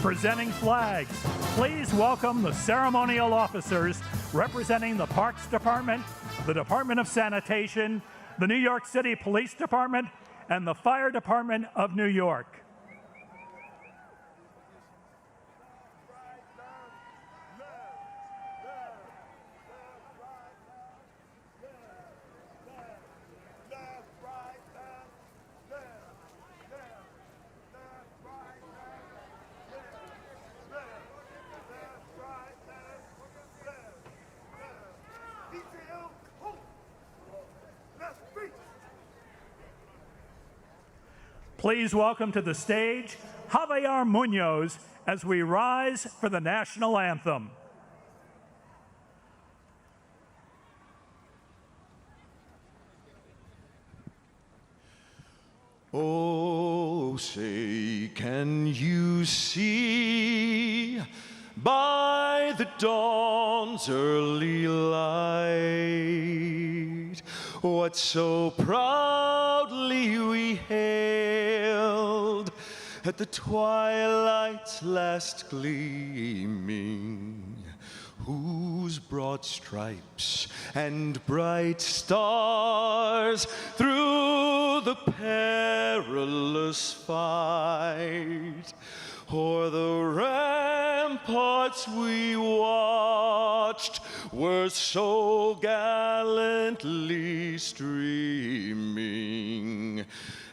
Presenting flags, please welcome the ceremonial officers representing the Parks Department, the Department of Sanitation, the New York City Police Department, and the Fire Department of New York. Please welcome to the stage Javier Munoz as we rise for the national anthem. Oh, say, can you see by the dawn's early light what so proudly we hailed at the twilight's last gleaming, whose broad stripes and bright stars through the perilous fight o'er the ramparts we watched were so gallantly streaming,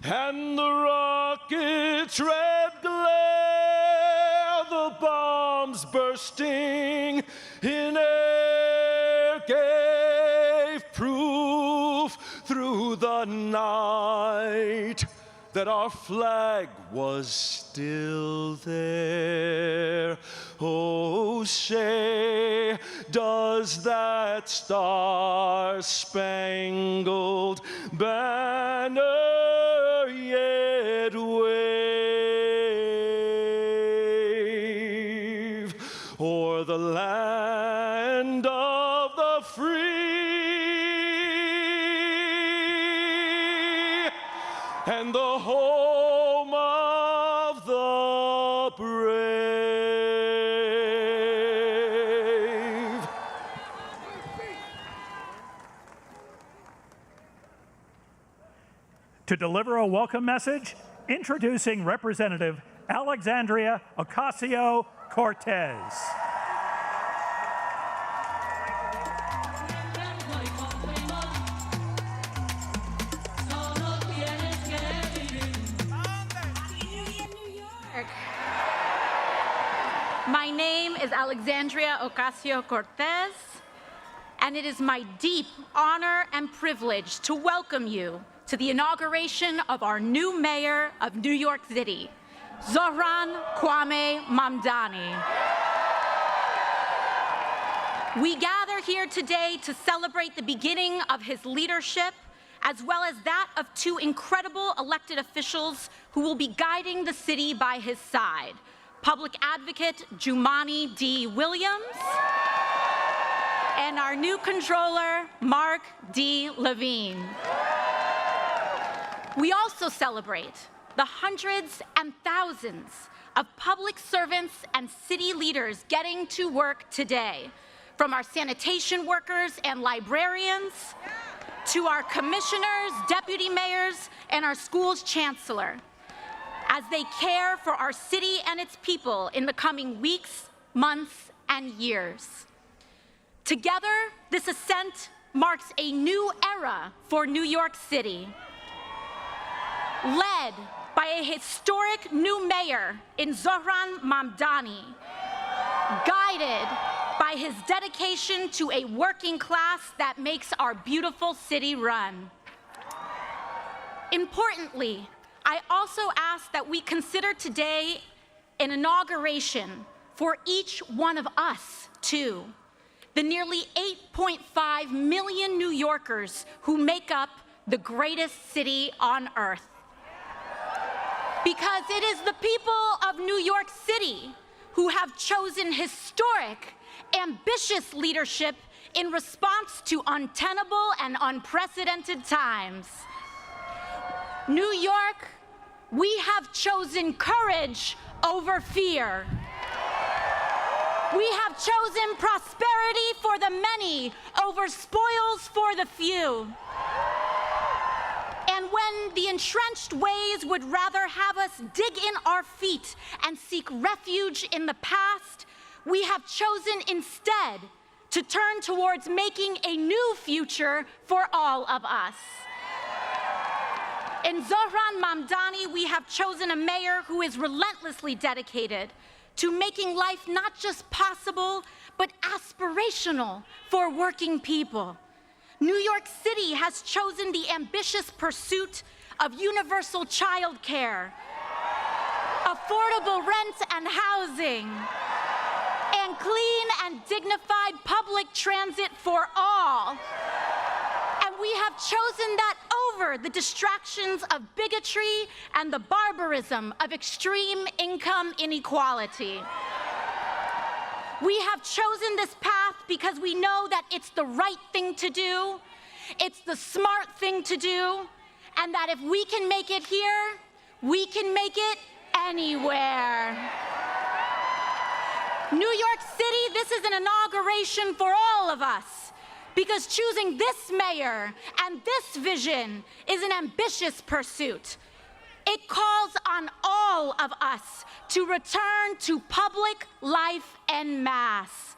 and the rocket's red glare, the bombs bursting in air, gave proof through the night that our flag was still there. Oh, say, does that star-spangled banner yet wave o'er the land of the free and the home of the brave? To deliver a welcome message, introducing Representative Alexandria Ocasio-Cortez. My name is Alexandria Ocasio-Cortez, and it is my deep honor and privilege to welcome you to the inauguration of our new mayor of New York City, Zohran Mamdani. We gather here today to celebrate the beginning of his leadership, as well as that of two incredible elected officials who will be guiding the city by his side: Public Advocate Jumaane D. Williams and our new controller, Mark D. Levine. We also celebrate the hundreds and thousands of public servants and city leaders getting to work today, from our sanitation workers and librarians to our commissioners, deputy mayors, and our school's chancellor, as they care for our city and its people in the coming weeks, months, and years. Together, this ascent marks a new era for New York City, led by a historic new mayor in Zohran Mamdani, guided by his dedication to a working class that makes our beautiful city run. Importantly, I also ask that we consider today an inauguration for each one of us, too, the nearly 8.5 million New Yorkers who make up the greatest city on earth. Because it is the people of New York City who have chosen historic, ambitious leadership in response to untenable and unprecedented times. New York, we have chosen courage over fear. We have chosen prosperity for the many over spoils for the few. And when the entrenched ways would rather have us dig in our feet and seek refuge in the past, we have chosen instead to turn towards making a new future for all of us. In Zohran Mamdani, we have chosen a mayor who is relentlessly dedicated to making life not just possible, but aspirational for working people. New York City has chosen the ambitious pursuit of universal child care, affordable rent and housing, and clean and dignified public transit for all. And we have chosen that over the distractions of bigotry and the barbarism of extreme income inequality. We have chosen this path because we know that it's the right thing to do, it's the smart thing to do, and that if we can make it here, we can make it anywhere. New York City, this is an inauguration for all of us, because choosing this mayor and this vision is an ambitious pursuit. It calls on all of us to return to public life en masse.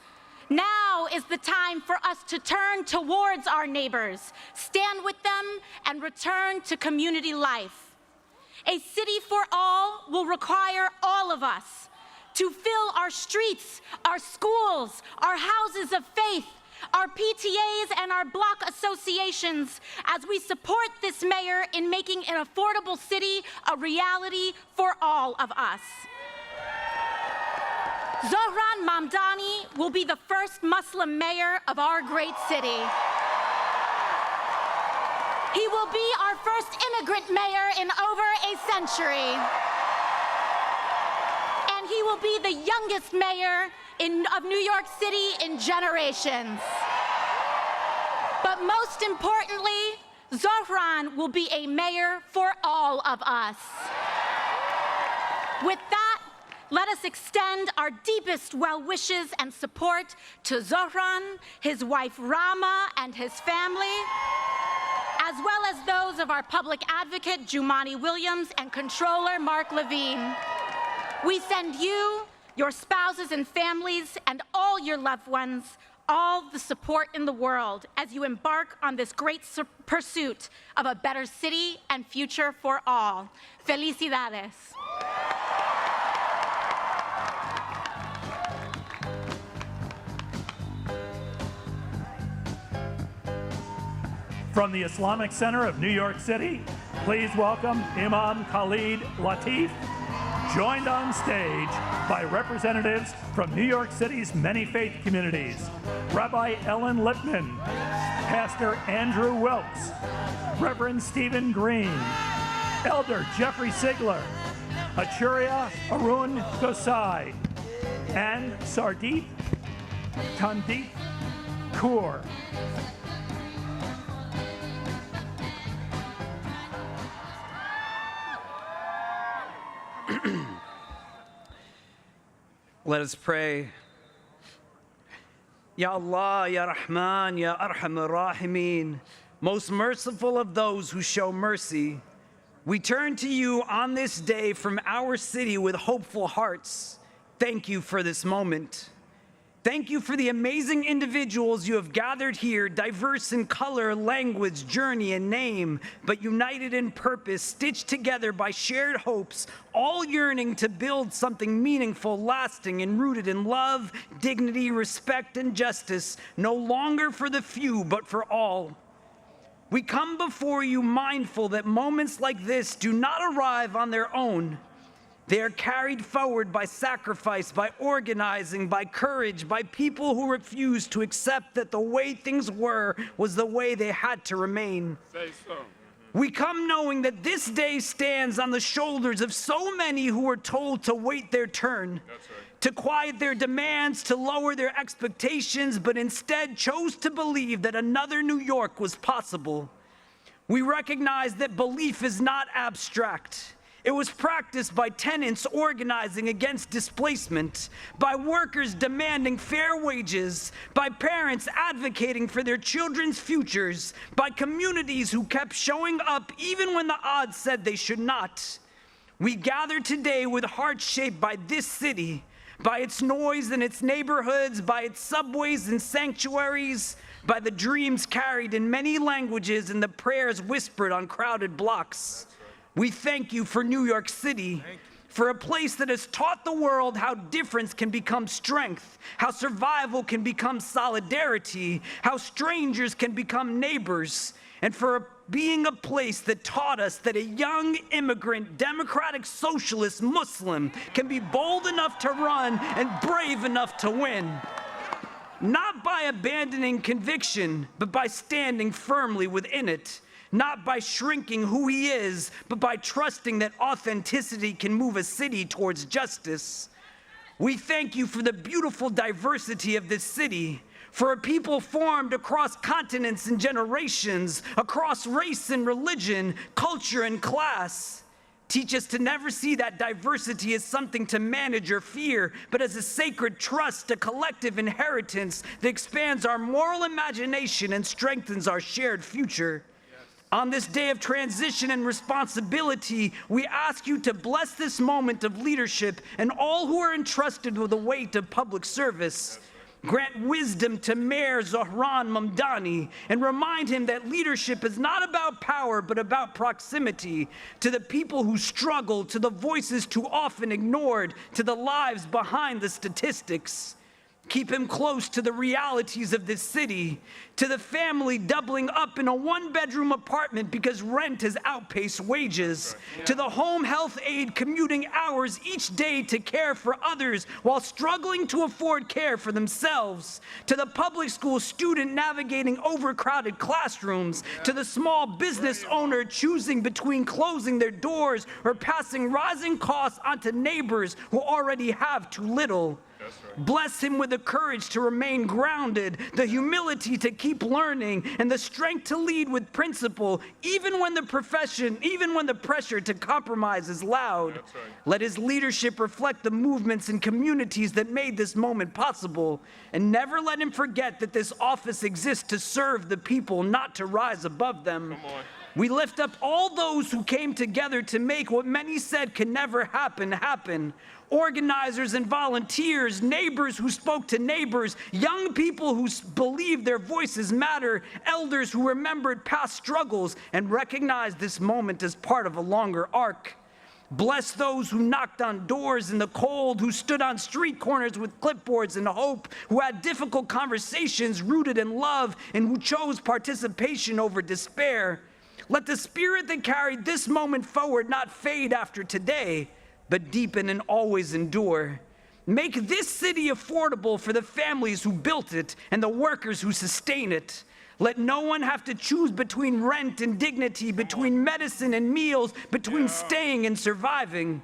Now is the time for us to turn towards our neighbors, stand with them, and return to community life. A city for all will require all of us to fill our streets, our schools, our houses of faith, our PTAs and our block associations as we support this mayor in making an affordable city a reality for all of us. Zohran Mamdani will be the first Muslim mayor of our great city. He will be our first immigrant mayor in over a century. And he will be the youngest mayor of New York City in generations. But most importantly, Zohran will be a mayor for all of us. With that, let us extend our deepest well wishes and support to Zohran, his wife Rama, and his family, as well as those of our public advocate, Jumani Williams, and controller, Mark Levine. We send you, your spouses and families, and all your loved ones, all the support in the world as you embark on this great pursuit of a better city and future for all. Felicidades. From the Islamic Center of New York City, please welcome Imam Khalid Latif, joined on stage by representatives from New York City's many faith communities, Rabbi Ellen Lipman, Pastor Andrew Wilkes, Reverend Stephen Green, Elder Jeffrey Sigler, Achuria Arun Gosai, and Sardeep Tandeep Kaur. Let us pray. Ya Allah, Ya Rahman, Ya Arhamar Rahimin, most merciful of those who show mercy, we turn to you on this day from our city with hopeful hearts. Thank you for this moment. Thank you for the amazing individuals you have gathered here, diverse in color, language, journey, and name, but united in purpose, stitched together by shared hopes, all yearning to build something meaningful, lasting, and rooted in love, dignity, respect, and justice, no longer for the few, but for all. We come before you mindful that moments like this do not arrive on their own. They are carried forward by sacrifice, by organizing, by courage, by people who refuse to accept that the way things were was the way they had to remain. Say so. We come knowing that this day stands on the shoulders of so many who were told to wait their turn, to quiet their demands, to lower their expectations, but instead chose to believe that another New York was possible. We recognize that belief is not abstract. It was practiced by tenants organizing against displacement, by workers demanding fair wages, by parents advocating for their children's futures, by communities who kept showing up even when the odds said they should not. We gather today with hearts shaped by this city, by its noise and its neighborhoods, by its subways and sanctuaries, by the dreams carried in many languages and the prayers whispered on crowded blocks. We thank you for New York City, for a place that has taught the world how difference can become strength, how survival can become solidarity, how strangers can become neighbors, and for being a place that taught us that a young immigrant, democratic socialist Muslim can be bold enough to run and brave enough to win. Not by abandoning conviction, but by standing firmly within it. Not by shrinking who he is, but by trusting that authenticity can move a city towards justice. We thank you for the beautiful diversity of this city, for a people formed across continents and generations, across race and religion, culture and class. Teach us to never see that diversity as something to manage or fear, but as a sacred trust, a collective inheritance that expands our moral imagination and strengthens our shared future. On this day of transition and responsibility, we ask you to bless this moment of leadership and all who are entrusted with the weight of public service. Grant wisdom to Mayor Zohran Mamdani and remind him that leadership is not about power, but about proximity to the people who struggle, to the voices too often ignored, to the lives behind the statistics. Keep him close to the realities of this city, to the family doubling up in a one-bedroom apartment because rent has outpaced wages, to the home health aide commuting hours each day to care for others while struggling to afford care for themselves, to the public school student navigating overcrowded classrooms, to the small business owner choosing between closing their doors or passing rising costs onto neighbors who already have too little. Bless him with the courage to remain grounded, the humility to keep learning, and the strength to lead with principle, even when the pressure to compromise is loud. Right. Let his leadership reflect the movements and communities that made this moment possible, and never let him forget that this office exists to serve the people, not to rise above them. We lift up all those who came together to make what many said could never happen. Organizers and volunteers, neighbors who spoke to neighbors, young people who believed their voices matter, elders who remembered past struggles and recognized this moment as part of a longer arc. Bless those who knocked on doors in the cold, who stood on street corners with clipboards and hope, who had difficult conversations rooted in love, and who chose participation over despair. Let the spirit that carried this moment forward not fade after today, but deepen and always endure. Make this city affordable for the families who built it and the workers who sustain it. Let no one have to choose between rent and dignity, between medicine and meals, between staying and surviving.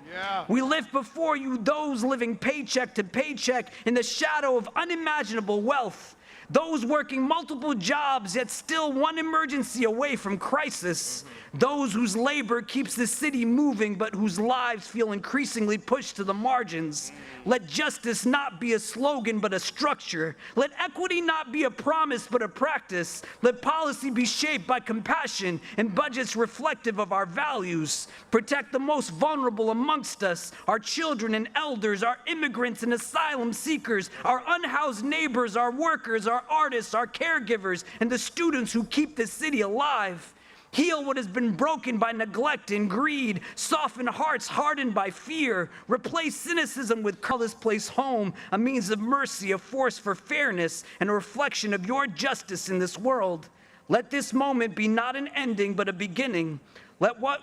We lift before you those living paycheck to paycheck in the shadow of unimaginable wealth. Those working multiple jobs yet still one emergency away from crisis. Those whose labor keeps the city moving but whose lives feel increasingly pushed to the margins. Let justice not be a slogan but a structure. Let equity not be a promise but a practice. Let policy be shaped by compassion and budgets reflective of our values. Protect the most vulnerable amongst us, our children and elders, our immigrants and asylum seekers, our unhoused neighbors, our workers, our artists, our caregivers, and the students who keep this city alive. Heal what has been broken by neglect and greed. Soften hearts hardened by fear. Replace cynicism with call this place home, a means of mercy, a force for fairness, and a reflection of your justice in this world. Let this moment be not an ending, but a beginning. Let what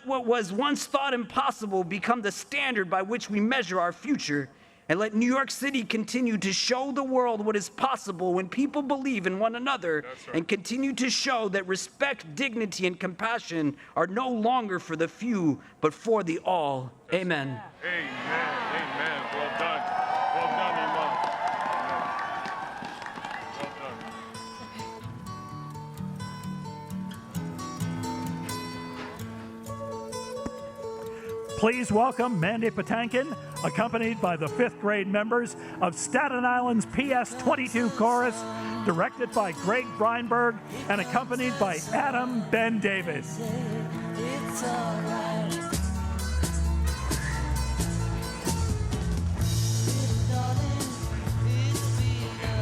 was once thought impossible become the standard by which we measure our future. And let New York City continue to show the world what is possible when people believe in one another, and continue to show that respect, dignity, and compassion are no longer for the few, but for the all. Amen. Amen. Amen. Well done. Well done, Imam. Well done. Please welcome Mandy Patinkin, accompanied by the 5th grade members of Staten Island's PS 22 Chorus, directed by Greg Breinberg and accompanied by Adam Ben David. It's all right. Darling, it's been a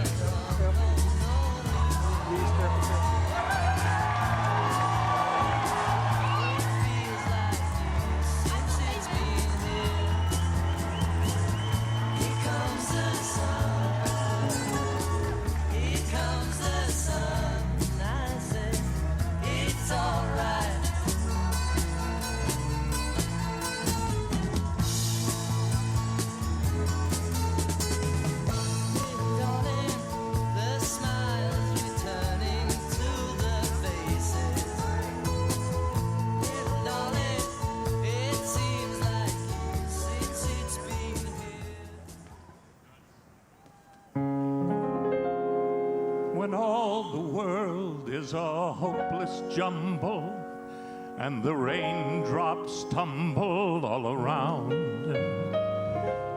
A hopeless jumble, and the raindrops tumble all around.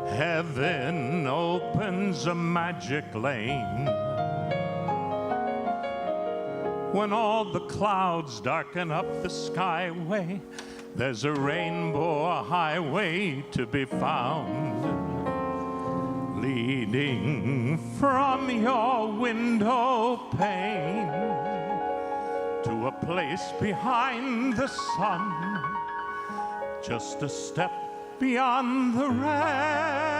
Heaven opens a magic lane. When all the clouds darken up the skyway, there's a rainbow, a highway to be found, leading from your window pane to a place behind the sun, just a step beyond the rain.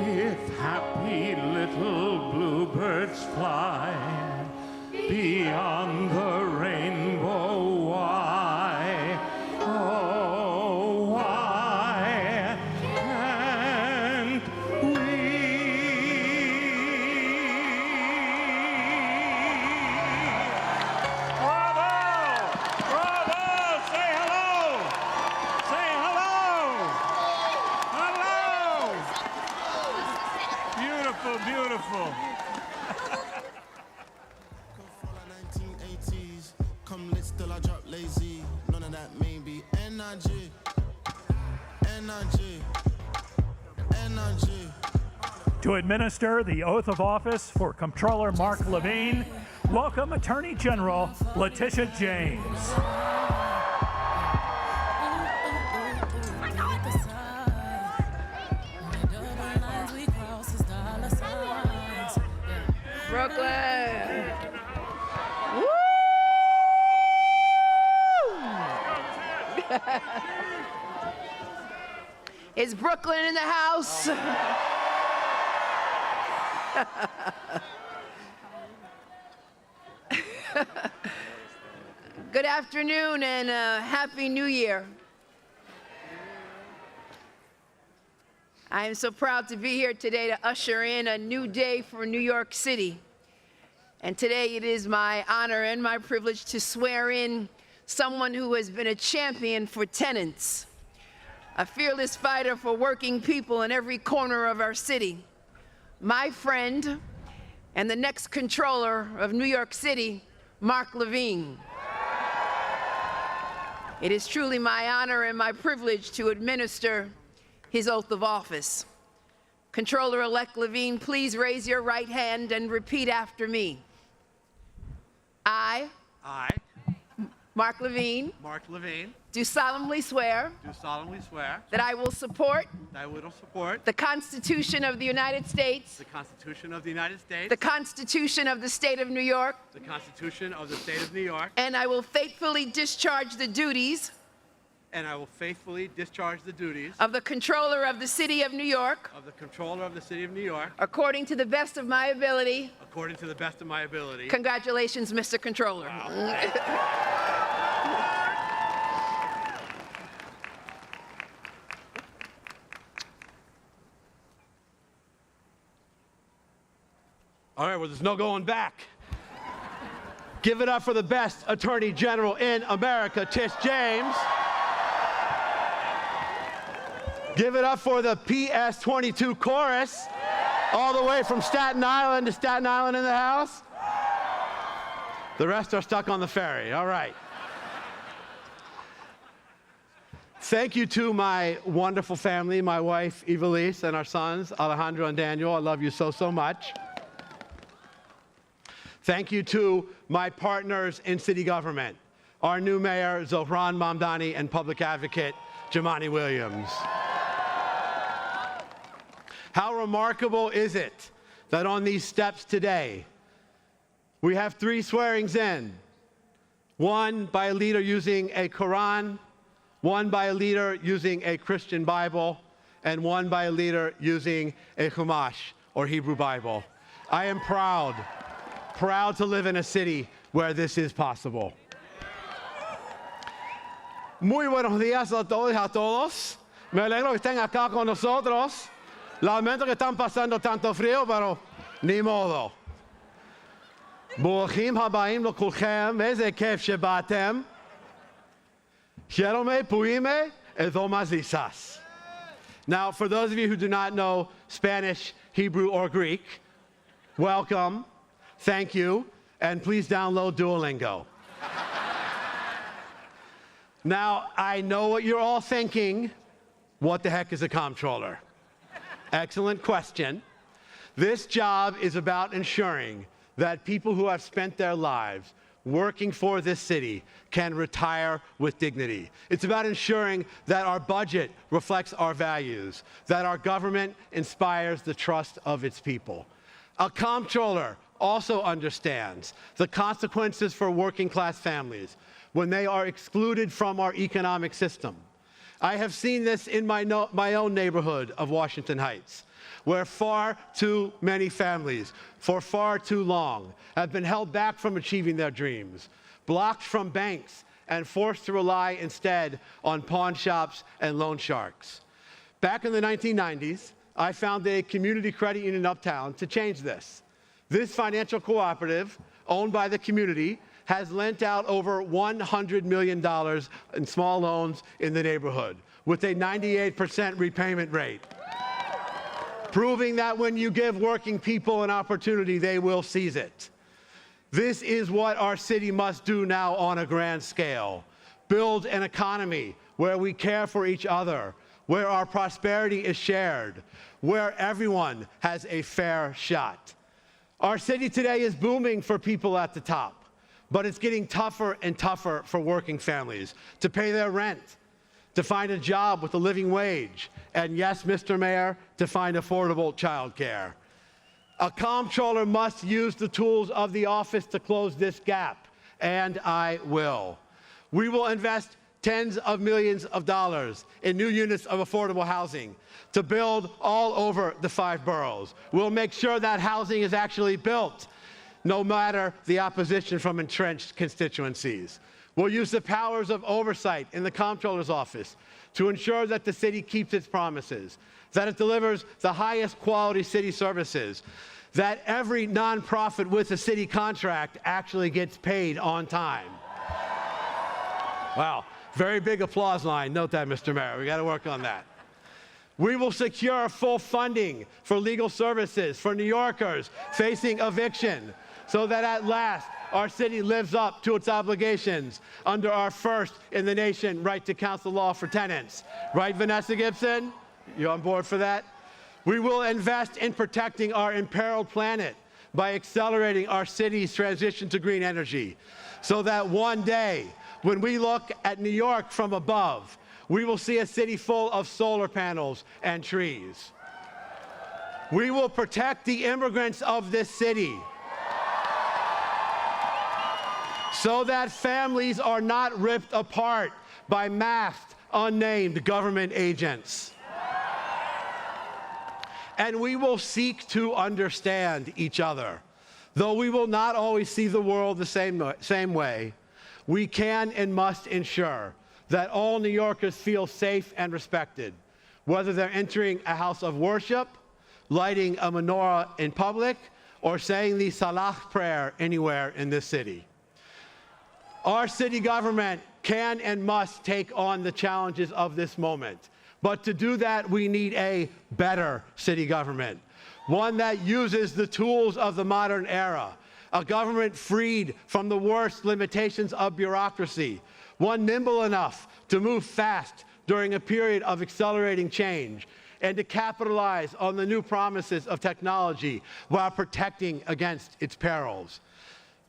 If happy little bluebirds fly beyond the rainbow, why, oh, why can't we? Bravo! Bravo! Say hello! Say hello! Hello! Beautiful, beautiful. Come lit still I drop lazy. None of that maybe. N-I-G. N-I-G. N-I-G. To administer the oath of office for Comptroller Mark Levine, welcome Attorney General Letitia James. Brooklyn. Woo! Is Brooklyn in the house? Good afternoon and Happy New Year. I am so proud to be here today to usher in a new day for New York City. And today it is my honor and my privilege to swear in someone who has been a champion for tenants, a fearless fighter for working people in every corner of our city, my friend and the next controller of New York City, Mark Levine. It is truly my honor and my privilege to administer his oath of office. Controller-elect Levine, please raise your right hand and repeat after me. I, Mark Levine, do solemnly swear that I will support the Constitution of the United States, the Constitution of the United States, the Constitution of the State of New York, the Constitution of the State of New York, and I will faithfully discharge the duties of the Controller of the City of New York according to the best of my ability. Congratulations, Mr. Controller. All right, well, there's no going back. Give it up for the best Attorney General in America, Tish James. Give it up for the PS22 chorus, all the way from Staten Island to Staten Island in the house. The rest are stuck on the ferry. All right. Thank you to my wonderful family, my wife, Evelise, and our sons, Alejandro and Daniel. I love you so, so much. Thank you to my partners in city government, our new mayor, Zohran Mamdani, and public advocate, Jumaane Williams. How remarkable is it that on these steps today, we have 3 swearings in, one by a leader using a Quran, one by a leader using a Christian Bible, and one by a leader using a Chumash, or Hebrew Bible. I am proud to live in a city where this is possible. Muy buenos días a todos y a todos. Me alegro que estén acá con nosotros. Lamento que están pasando tanto frío, pero ni modo. ברוכים הבאים לכולכם, איזה כיף שבאתם. שלום פוימה ezomazisas. Now, for those of you who do not know Spanish, Hebrew, or Greek, welcome, thank you, and please download Duolingo. Now, I know what you're all thinking. What the heck is a comptroller? Excellent question. This job is about ensuring that people who have spent their lives working for this city can retire with dignity. It's about ensuring that our budget reflects our values, that our government inspires the trust of its people. A comptroller also understands the consequences for working-class families when they are excluded from our economic system. I have seen this in my own neighborhood of Washington Heights, where far too many families, for far too long, have been held back from achieving their dreams, blocked from banks, and forced to rely instead on pawn shops and loan sharks. Back in the 1990s, I founded a community credit union uptown to change this. This financial cooperative, owned by the community, has lent out over $100 million in small loans in the neighborhood, with a 98% repayment rate, proving that when you give working people an opportunity, they will seize it. This is what our city must do now on a grand scale. Build an economy where we care for each other, where our prosperity is shared, where everyone has a fair shot. Our city today is booming for people at the top, but it's getting tougher and tougher for working families to pay their rent, to find a job with a living wage, and yes, Mr. Mayor, to find affordable childcare. A comptroller must use the tools of the office to close this gap, and I will. We will invest tens of millions of dollars in new units of affordable housing to build all over the 5 boroughs. We'll make sure that housing is actually built, no matter the opposition from entrenched constituencies. We'll use the powers of oversight in the comptroller's office to ensure that the city keeps its promises, that it delivers the highest quality city services, that every nonprofit with a city contract actually gets paid on time. Wow, very big applause line. Note that, Mr. Mayor. We got to work on that. We will secure full funding for legal services for New Yorkers facing eviction, so that at last our city lives up to its obligations under our first in the nation right to counsel law for tenants. Right, Vanessa Gibson? You on board for that? We will invest in protecting our imperiled planet by accelerating our city's transition to green energy, so that one day, when we look at New York from above, we will see a city full of solar panels and trees. We will protect the immigrants of this city, so that families are not ripped apart by masked, unnamed government agents. And we will seek to understand each other. Though we will not always see the world the same way, we can and must ensure that all New Yorkers feel safe and respected, whether they're entering a house of worship, lighting a menorah in public, or saying the Salah prayer anywhere in this city. Our city government can and must take on the challenges of this moment. But to do that, we need a better city government, one that uses the tools of the modern era, a government freed from the worst limitations of bureaucracy, one nimble enough to move fast during a period of accelerating change, and to capitalize on the new promises of technology while protecting against its perils.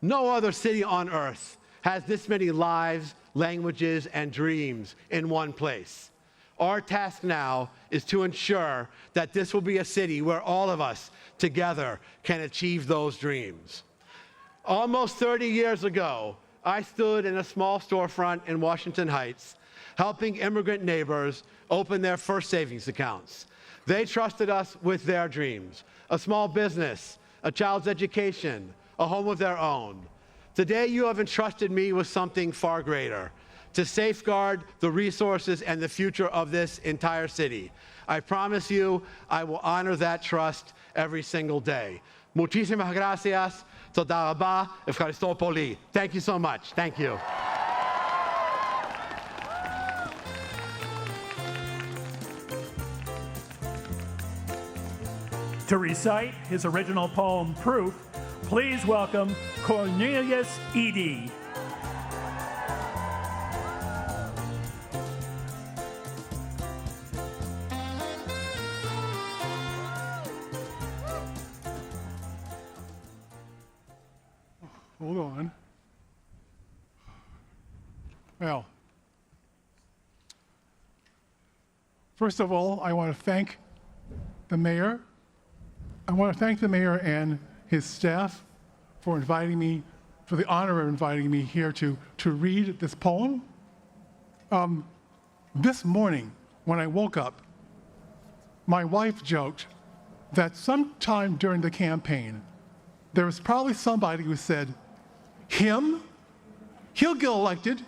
No other city on earth has this many lives, languages, and dreams in one place. Our task now is to ensure that this will be a city where all of us together can achieve those dreams. Almost 30 years ago, I stood in a small storefront in Washington Heights, helping immigrant neighbors open their first savings accounts. They trusted us with their dreams, a small business, a child's education, a home of their own. Today, you have entrusted me with something far greater, to safeguard the resources and the future of this entire city. I promise you, I will honor that trust every single day. Muchísimas gracias. Toda rabá. Efcharisto poli. Thank you so much. Thank you. To recite his original poem, Proof, please welcome Cornelius Eady. Hold on. Well, first of all, I want to thank the mayor. I want to thank the mayor and his staff for inviting me, for the honor of inviting me here to read this poem. This morning, when I woke up, my wife joked that sometime during the campaign, there was probably somebody who said, him? He'll get elected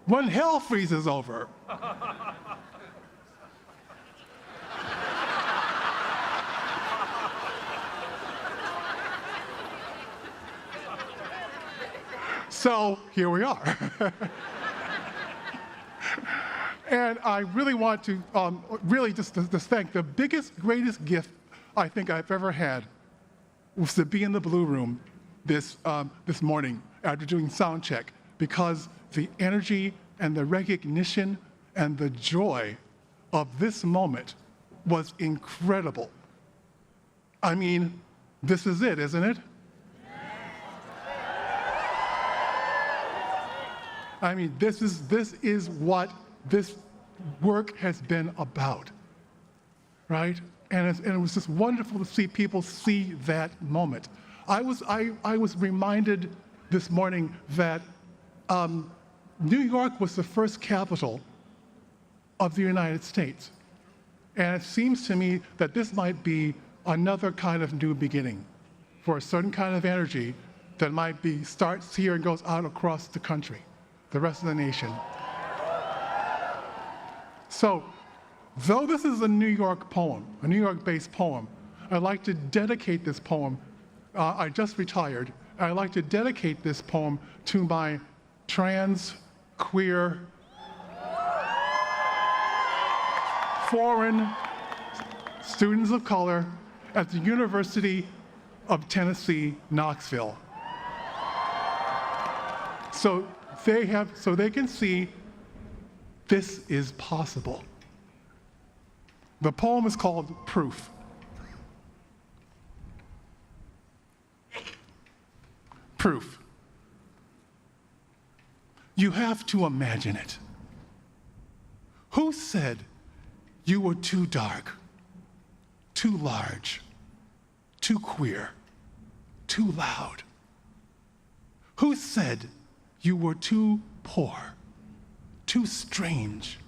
when hell freezes over. So here we are. And I really want to really just thank the biggest, greatest gift I think I've ever had was to be in the Blue Room this morning after doing sound check, because the energy and the recognition and the joy of this moment was incredible. I mean, this is it, isn't it? I mean, this is what this work has been about, right? And it was just wonderful to see people see that moment. I was reminded this morning that New York was the first capital of the United States. And it seems to me that this might be another kind of new beginning for a certain kind of energy that might be starts here and goes out across the country, the rest of the nation. So Though this is a New York poem, a New York-based poem, I'd like to dedicate this poem. I just retired. I'd like to dedicate this poem to my trans, queer, foreign students of color at the University of Tennessee, Knoxville. So they can see this is possible. The poem is called Proof. Proof. You have to imagine it. Who said you were too dark, too large, too queer, too loud? Who said you were too poor, too strange,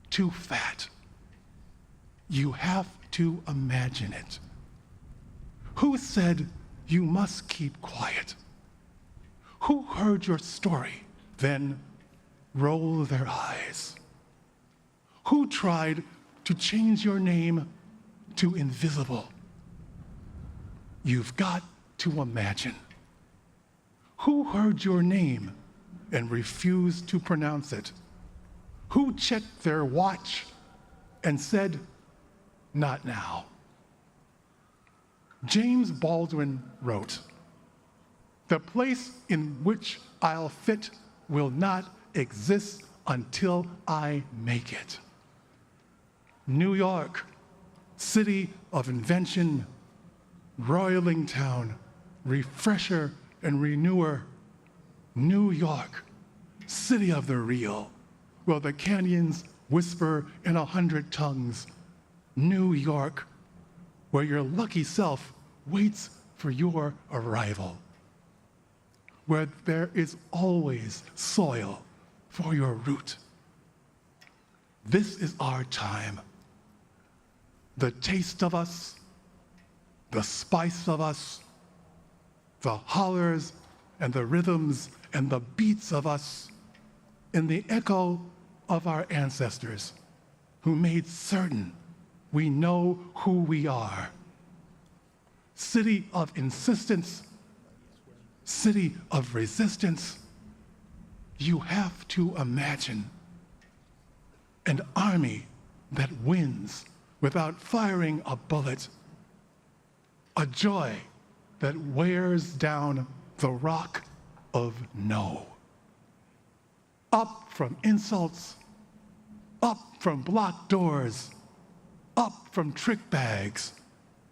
too fat? You have to imagine it. Who said you must keep quiet? Who heard your story, then rolled their eyes? Who tried to change your name to invisible? You've got to imagine. Who heard your name and refused to pronounce it? Who checked their watch and said, "Not now"? James Baldwin wrote, "The place in which I'll fit will not exist until I make it." New York, city of invention, roiling town, refresher and renewer. New York, city of the real, where the canyons whisper in 100 tongues. New York, where your lucky self waits for your arrival, where there is always soil for your root. This is our time. The taste of us, the spice of us, the hollers and the rhythms and the beats of us, in the echo of our ancestors who made certain we know who we are. City of insistence, city of resistance. You have to imagine an army that wins without firing a bullet, a joy that wears down the rock of no. Up from insults, up from blocked doors, up from trick bags,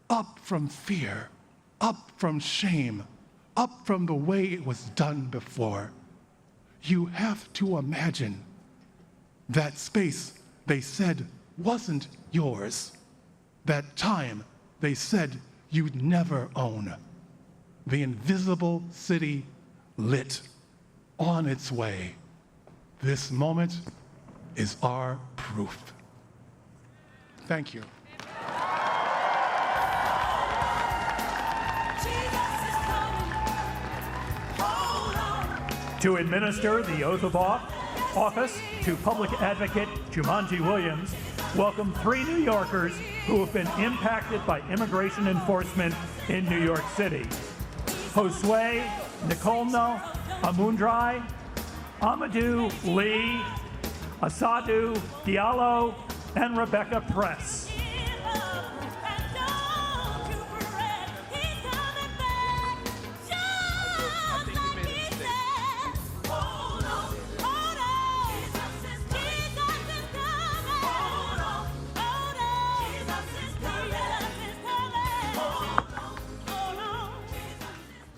up from fear, up from shame, up from the way it was done before. You have to imagine that space they said wasn't yours, that time they said you'd never own. The invisible city lit, on its way. This moment is our proof. Thank you. To administer the oath of office to Public Advocate Jumanji Williams, welcome 3 New Yorkers who have been impacted by immigration enforcement in New York City. Josue Nicolno Amundrai, Amadou Lee, Asadu Diallo, and Rebecca Press.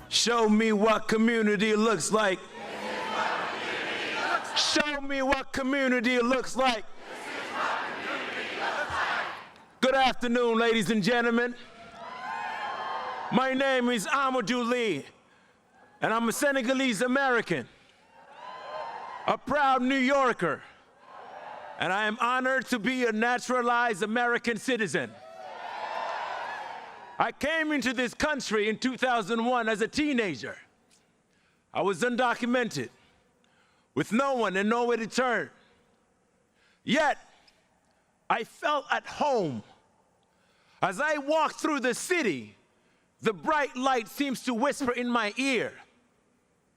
Show me what community looks like. Show me what community looks like. Good afternoon, ladies and gentlemen. My name is Amadou Lee, and I'm a Senegalese American, a proud New Yorker, and I am honored to be a naturalized American citizen. I came into this country in 2001 as a teenager. I was undocumented, with no one and nowhere to turn. Yet, I felt at home. As I walk through the city, the bright light seems to whisper in my ear,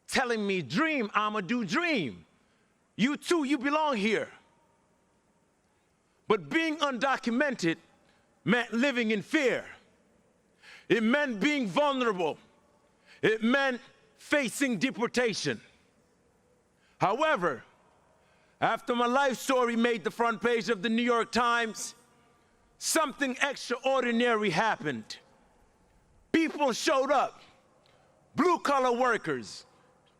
telling me, dream, Amadou, dream. You too, you belong here. But being undocumented meant living in fear. It meant being vulnerable. It meant facing deportation. However, after my life story made the front page of the New York Times, something extraordinary happened. People showed up, blue-collar workers,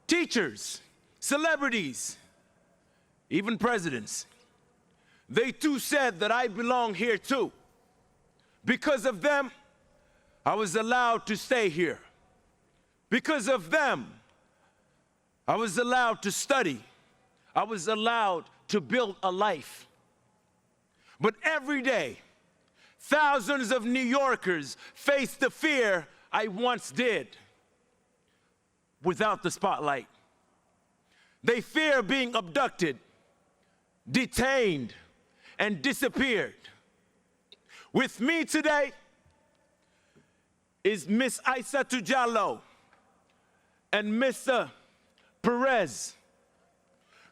teachers, celebrities, even presidents. They too said that I belong here too. Because of them, I was allowed to stay here. Because of them, I was allowed to study. I was allowed to build a life. But every day, thousands of New Yorkers face the fear I once did without the spotlight. They fear being abducted, detained, and disappeared. With me today is Miss Aissatou Diallo and Mr. Perez.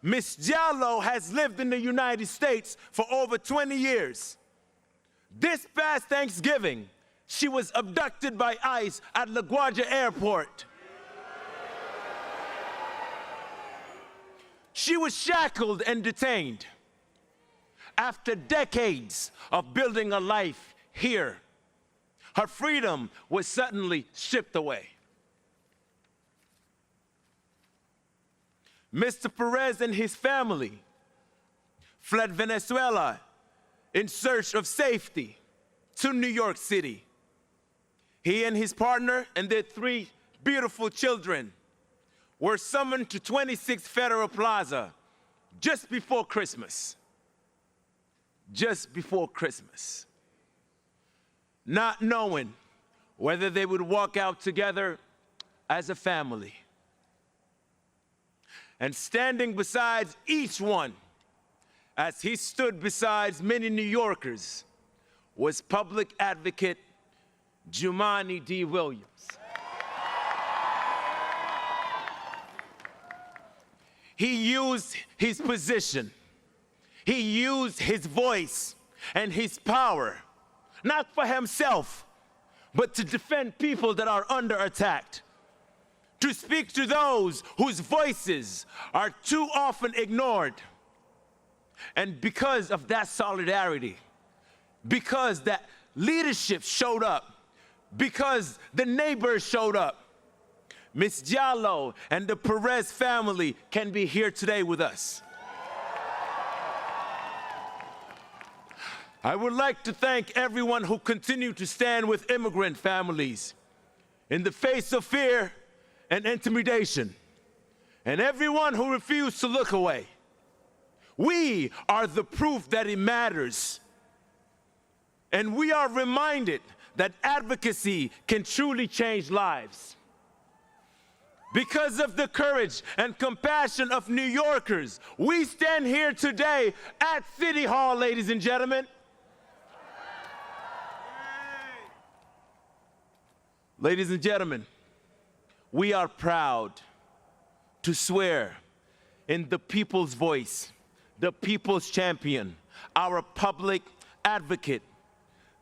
Miss Diallo has lived in the United States for over 20 years. This past Thanksgiving, she was abducted by ICE at LaGuardia Airport. She was shackled and detained. After decades of building a life here, her freedom was suddenly stripped away. Mr. Perez and his family fled Venezuela in search of safety to New York City. He and his partner and their 3 beautiful children were summoned to 26 Federal Plaza just before Christmas. Just before Christmas. Not knowing whether they would walk out together as a family. And standing beside each one, as he stood beside many New Yorkers, was public advocate Jumaane D. Williams. He used his position, he used his voice and his power, not for himself, but to defend people that are under attack, to speak to those whose voices are too often ignored. And because of that solidarity, because that leadership showed up, because the neighbors showed up, Miss Diallo and the Perez family can be here today with us. I would like to thank everyone who continued to stand with immigrant families in the face of fear and intimidation, and everyone who refused to look away. We are the proof that it matters. And we are reminded that advocacy can truly change lives. Because of the courage and compassion of New Yorkers, we stand here today at City Hall, ladies and gentlemen. Ladies and gentlemen, we are proud to swear in the people's voice, the people's champion, our public advocate,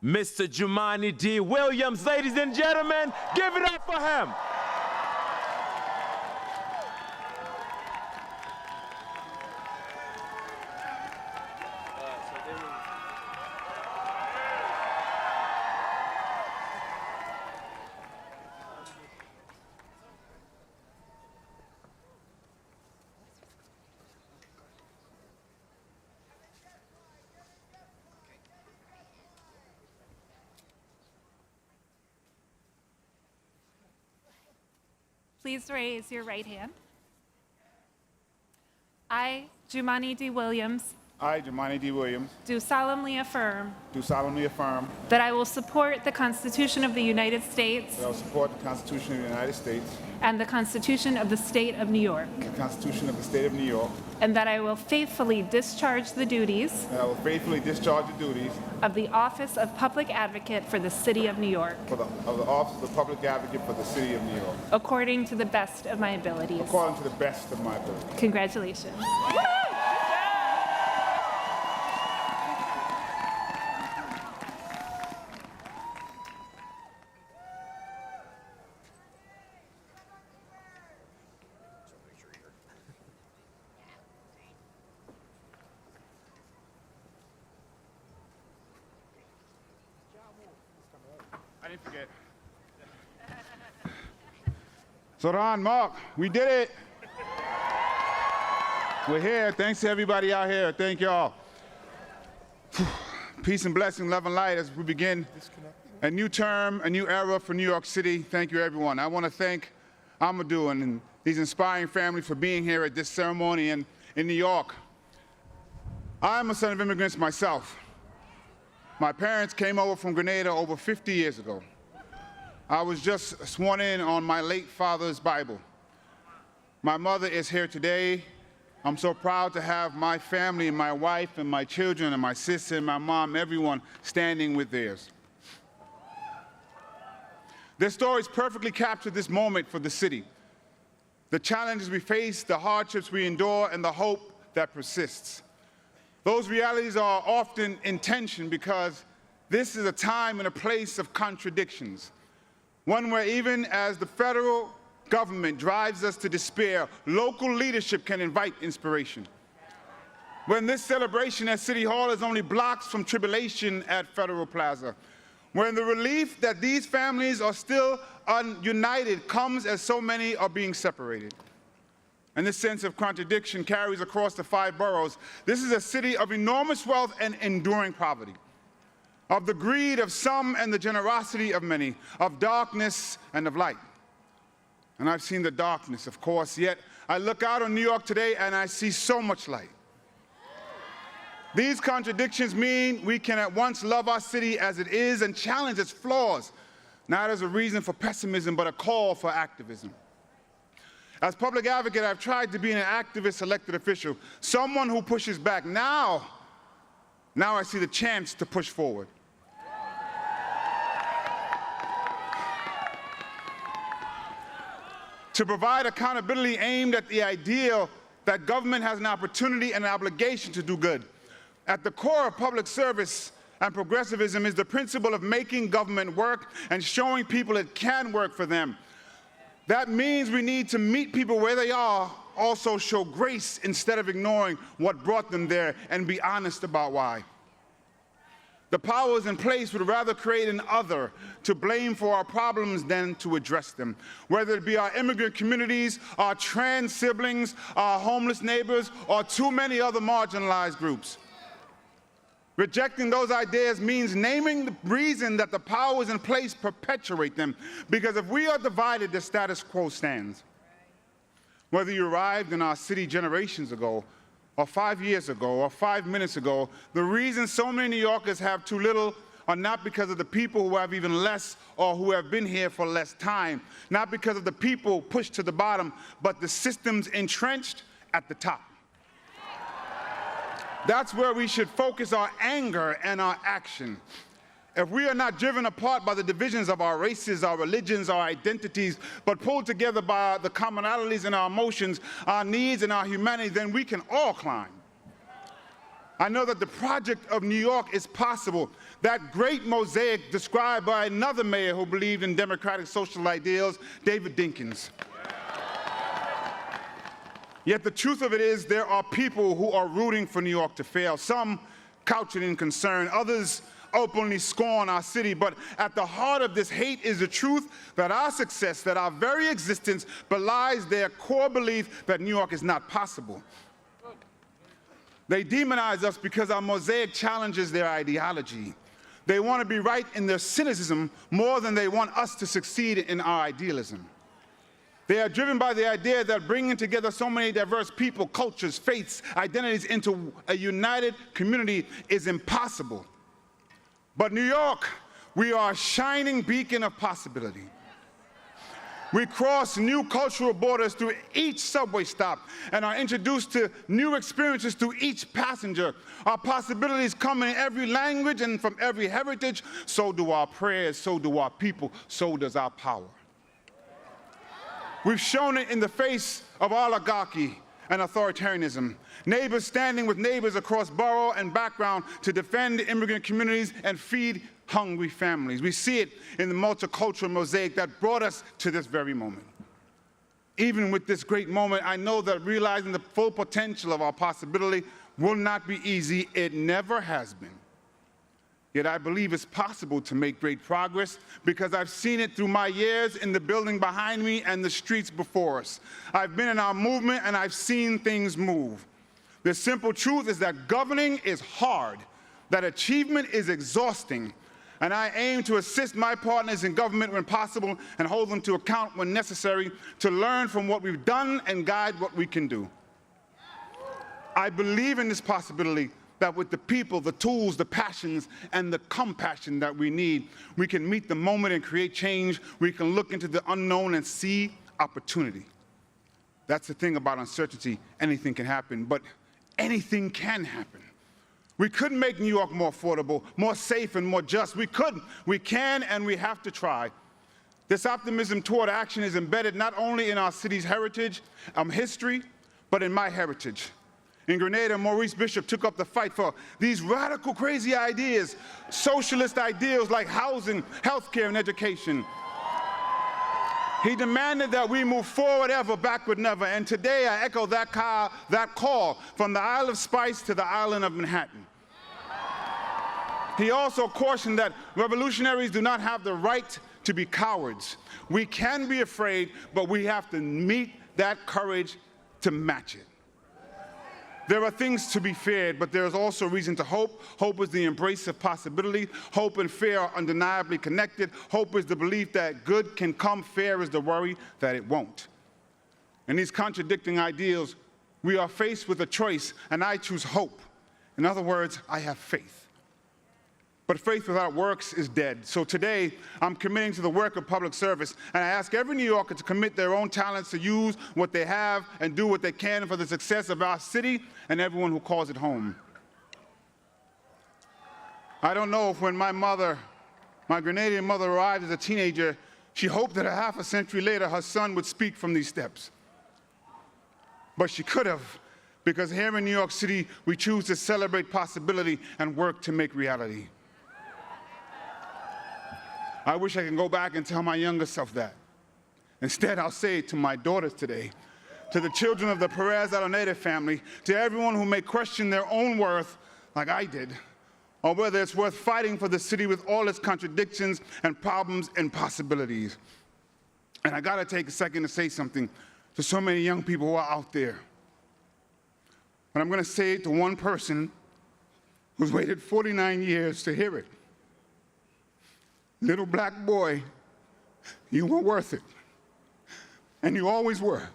Mr. Jumaane D. Williams. Ladies and gentlemen, give it up for him. Please raise your right hand. I, Jumaane D. Williams, I, Jemani D. Williams, do solemnly affirm do solemnly affirm that I will support the Constitution of the United States that I will support the Constitution of the United States, and the Constitution of the State of New York, the Constitution of the State of New York, and that I will faithfully discharge the duties and I will faithfully discharge the duties of the Office of Public Advocate for the City of New York, of the Office of the Public Advocate for the City of New York, according to the best of my abilities. according to the best of my ability. Congratulations. I didn't forget. Zohran, Mark, we did it. We're here. Thanks to everybody out here. Thank y'all. Peace and blessing, love and light as we begin a new term, a new era for New York City. Thank you, everyone. I want to thank Amadou and these inspiring family for being here at this ceremony in New York. I'm a son of immigrants myself. My parents came over from Grenada over 50 years ago. I was just sworn in on my late father's Bible. My mother is here today. I'm so proud to have my family and my wife and my children and my sister and my mom, everyone standing with theirs. Their stories perfectly capture this moment for the city. The challenges we face, the hardships we endure, and the hope that persists. Those realities are often in tension because this is a time and a place of contradictions. One where even as the federal government drives us to despair, local leadership can invite inspiration. When this celebration at City Hall is only blocks from tribulation at Federal Plaza. When the relief that these families are still united comes as so many are being separated. And this sense of contradiction carries across the 5 boroughs. This is a city of enormous wealth and enduring poverty, of the greed of some and the generosity of many, of darkness and of light. And I've seen the darkness, of course, yet I look out on New York today and I see so much light. These contradictions mean we can at once love our city as it is and challenge its flaws, not as a reason for pessimism, but a call for activism. As public advocate, I've tried to be an activist elected official, someone who pushes back. Now I see the chance to push forward. To provide accountability aimed at the ideal that government has an opportunity and an obligation to do good. At the core of public service and progressivism is the principle of making government work and showing people it can work for them. That means we need to meet people where they are, also show grace instead of ignoring what brought them there, and be honest about why. The powers in place would rather create an other to blame for our problems than to address them, whether it be our immigrant communities, our trans siblings, our homeless neighbors, or too many other marginalized groups. Rejecting those ideas means naming the reason that the powers in place perpetuate them, because if we are divided, the status quo stands. Whether you arrived in our city generations ago, or 5 years ago, or 5 minutes ago, the reason so many New Yorkers have too little are not because of the people who have even less or who have been here for less time, not because of the people pushed to the bottom, but the systems entrenched at the top. That's where we should focus our anger and our action. If we are not driven apart by the divisions of our races, our religions, our identities, but pulled together by the commonalities in our emotions, our needs, and our humanity, then we can all climb. I know that the project of New York is possible. That great mosaic described by another mayor who believed in democratic social ideals, David Dinkins. Yet the truth of it is there are people who are rooting for New York to fail. Some couch it in concern, others openly scorn our city. But at the heart of this hate is the truth that our success, that our very existence belies their core belief that New York is not possible. They demonize us because our mosaic challenges their ideology. They want to be right in their cynicism more than they want us to succeed in our idealism. They are driven by the idea that bringing together so many diverse people, cultures, faiths, identities into a united community is impossible. But New York, we are a shining beacon of possibility. We cross new cultural borders through each subway stop and are introduced to new experiences through each passenger. Our possibilities come in every language and from every heritage. So do our prayers, so do our people, so does our power. We've shown it in the face of oligarchy and authoritarianism. Neighbors standing with neighbors across borough and background to defend immigrant communities and feed hungry families. We see it in the multicultural mosaic that brought us to this very moment. Even with this great moment, I know that realizing the full potential of our possibility will not be easy. It never has been. Yet I believe it's possible to make great progress because I've seen it through my years in the building behind me and the streets before us. I've been in our movement and I've seen things move. The simple truth is that governing is hard, that achievement is exhausting, and I aim to assist my partners in government when possible and hold them to account when necessary to learn from what we've done and guide what we can do. I believe in this possibility that with the people, the tools, the passions, and the compassion that we need, we can meet the moment and create change. We can look into the unknown and see opportunity. That's the thing about uncertainty. Anything can happen, but anything can happen. We could make New York more affordable, more safe, and more just. We could, we can, and we have to try. This optimism toward action is embedded not only in our city's heritage, history, but in my heritage. In Grenada, Maurice Bishop took up the fight for these radical, crazy ideas, socialist ideals like housing, healthcare, and education. He demanded that we move forward ever, backward never. And today I echo that call from the Isle of Spice to the island of Manhattan. He also cautioned that revolutionaries do not have the right to be cowards. We can be afraid, but we have to meet that courage to match it. There are things to be feared, but there is also reason to hope. Hope is the embrace of possibility. Hope and fear are undeniably connected. Hope is the belief that good can come. Fear is the worry that it won't. In these contradicting ideals, we are faced with a choice, and I choose hope. In other words, I have faith. But faith without works is dead. So today, I'm committing to the work of public service, and I ask every New Yorker to commit their own talents to use what they have and do what they can for the success of our city and everyone who calls it home. I don't know if when my Grenadian mother arrived as a teenager, she hoped that a half a century later her son would speak from these steps. But she could have, because here in New York City, we choose to celebrate possibility and work to make reality. I wish I could go back and tell my younger self that. Instead, I'll say it to my daughters today, to the children of the Perez-Araneda family, to everyone who may question their own worth like I did, or whether it's worth fighting for the city with all its contradictions and problems and possibilities. And I gotta take a second to say something to so many young people who are out there. But I'm gonna say it to one person who's waited 49 years to hear it. Little black boy, you were worth it. And you always were.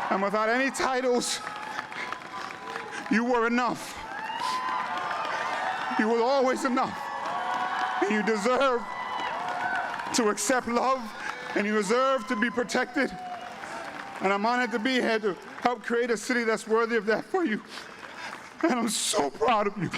And without any titles, you were enough. You were always enough. And you deserve to accept love, and you deserve to be protected. And I'm honored to be here to help create a city that's worthy of that for you. And I'm so proud of you.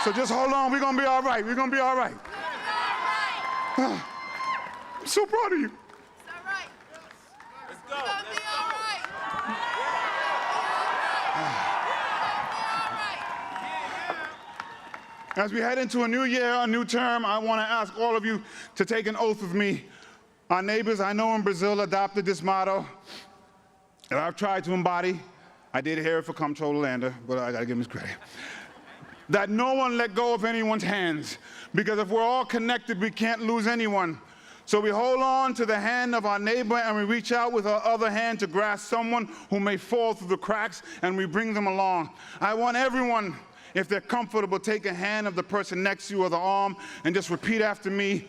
So just hold on, we're gonna be all right. We're gonna be all right. I'm so proud of you. It's all right. Let's go. We're gonna be all right. As we head into a new year, a new term, I want to ask all of you to take an oath with me. Our neighbors, I know in Brazil, adopted this motto that I've tried to embody. I did hear it for Comptroller Lander, but I gotta give him his credit. That no one let go of anyone's hands, because if we're all connected, we can't lose anyone. So we hold on to the hand of our neighbor and we reach out with our other hand to grasp someone who may fall through the cracks, and we bring them along. I want everyone, if they're comfortable, take a hand of the person next to you or the arm and just repeat after me.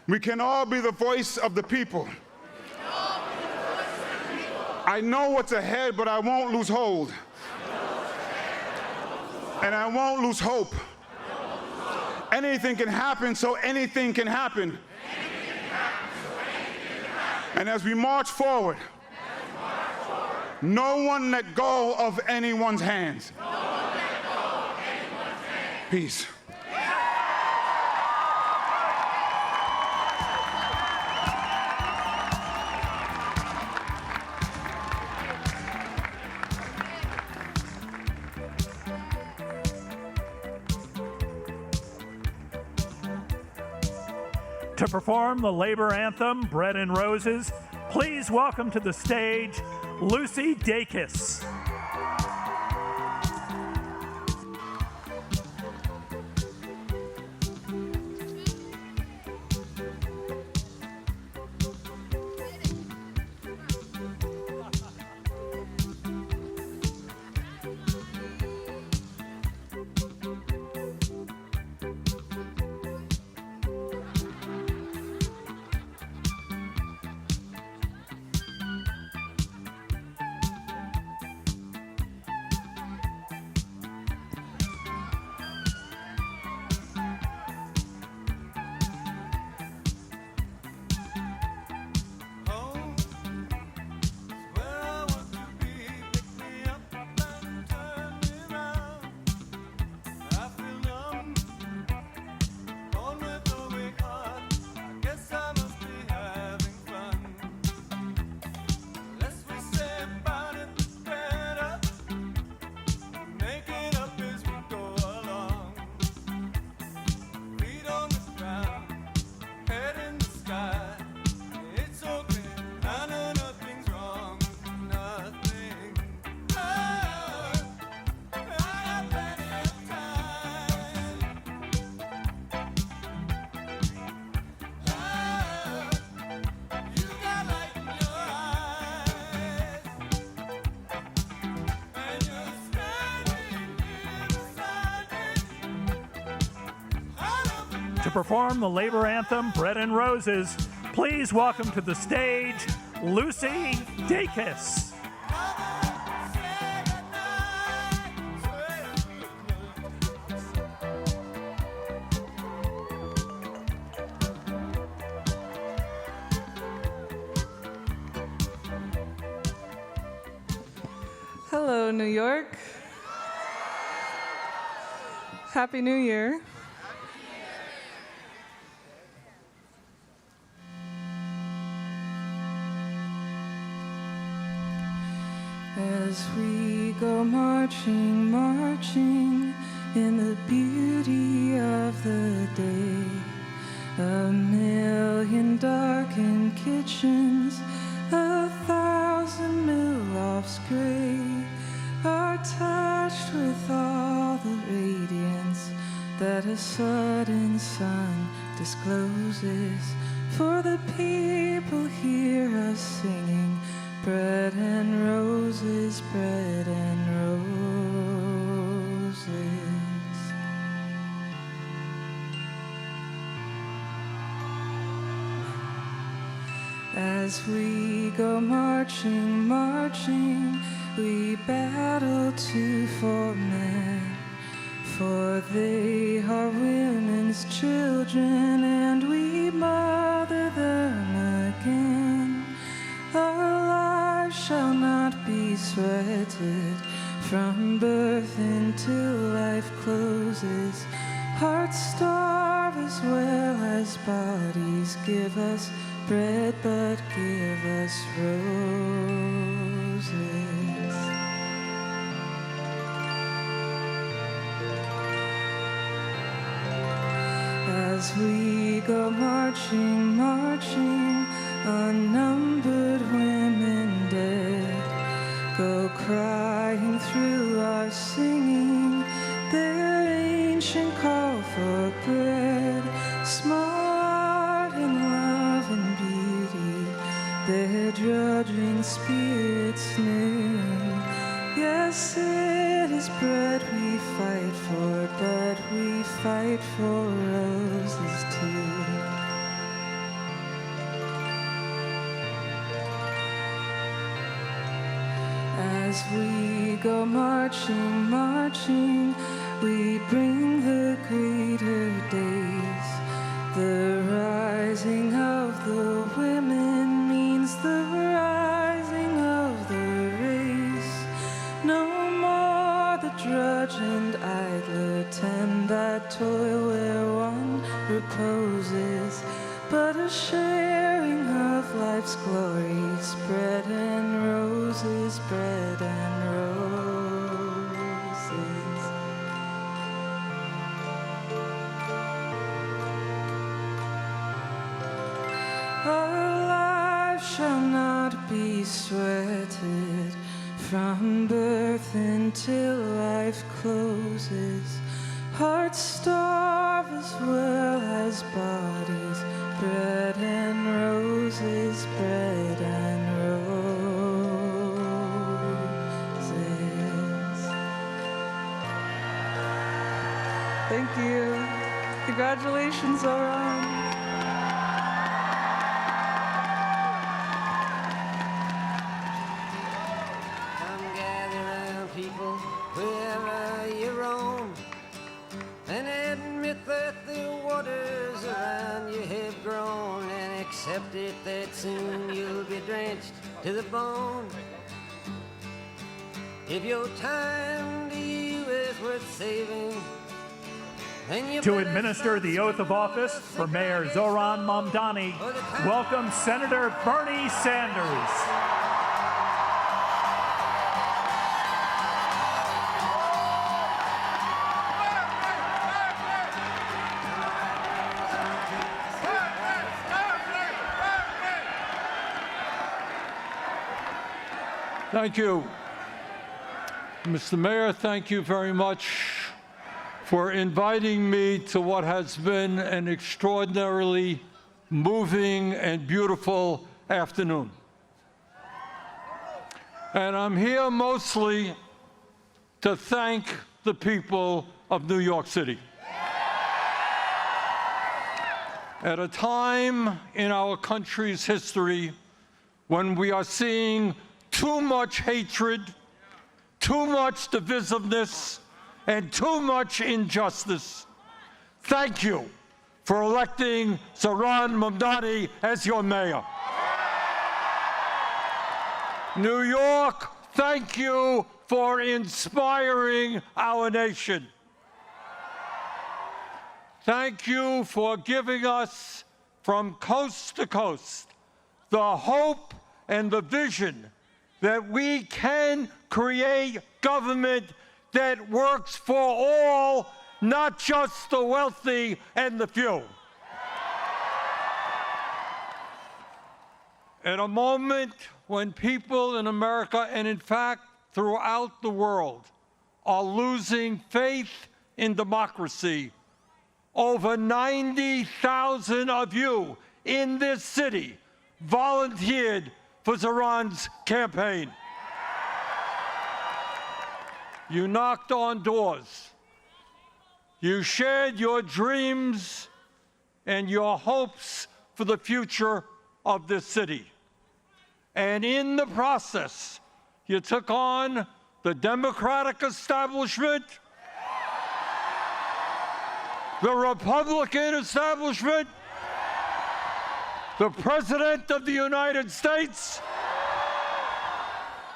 We can all be the voice of the people. I know what's ahead, but I won't lose hold. And I won't lose hope. Anything can happen, so anything can happen. And as we march forward, no one let go of anyone's hands. Peace. To perform the labor anthem, Bread and Roses, please welcome to the stage Lucy Dacus. To perform the labor anthem, Bread and Roses, please welcome to the stage Lucy Dacus. Hello, New York. Happy New Year. As we go marching, marching in the beauty of the day, a million darkened kitchens, 1,000 mill-lofts gray, are touched with all the radiance that a sudden sun discloses. For the people hear us singing, bread and roses, bread and roses. As we go marching, marching, we battle to for men, for they are women's children, and we mother them again. Our lives shall not be sweated from birth until life closes. Hearts starve as well as bodies. Give us bread, but give us roses. As we go marching, marching, unnumbered women dead go crying through our singing their ancient call for bread. Small art in love and more roses too. As we go marching, marching, we bring the greater days. The rising of the women means the rising of the race. No more the drudge and idler tend that toil where one reposes, but a sharing of life's glories, bread and roses, bread and roses. Our life shall not be sweated from birth until life closes. Hearts starve as well as bodies, bread and roses, bread and roses. Thank you. Congratulations, Zohran. Come gather round, people, wherever you roam, and admit that the waters around you have grown, and accept it that soon you'll be drenched to the bone. If your time to you is worth saving, then you To administer the oath of office for Mayor Zohran Mamdani, welcome Senator Bernie Sanders. Thank you. Mr. Mayor, thank you very much for inviting me to what has been an extraordinarily moving and beautiful afternoon. And I'm here mostly to thank the people of New York City. At a time in our country's history when we are seeing too much hatred, too much divisiveness, and too much injustice, thank you for electing Zohran Mamdani as your mayor. New York, thank you for inspiring our nation. Thank you for giving us, from coast to coast, the hope and the vision that we can create government that works for all, not just the wealthy and the few. At a moment when people in America, and in fact throughout the world, are losing faith in democracy, over 90,000 of you in this city volunteered for Zohran's campaign. You knocked on doors. You shared your dreams and your hopes for the future of this city. And in the process, you took on the Democratic establishment, the Republican establishment, the President of the United States,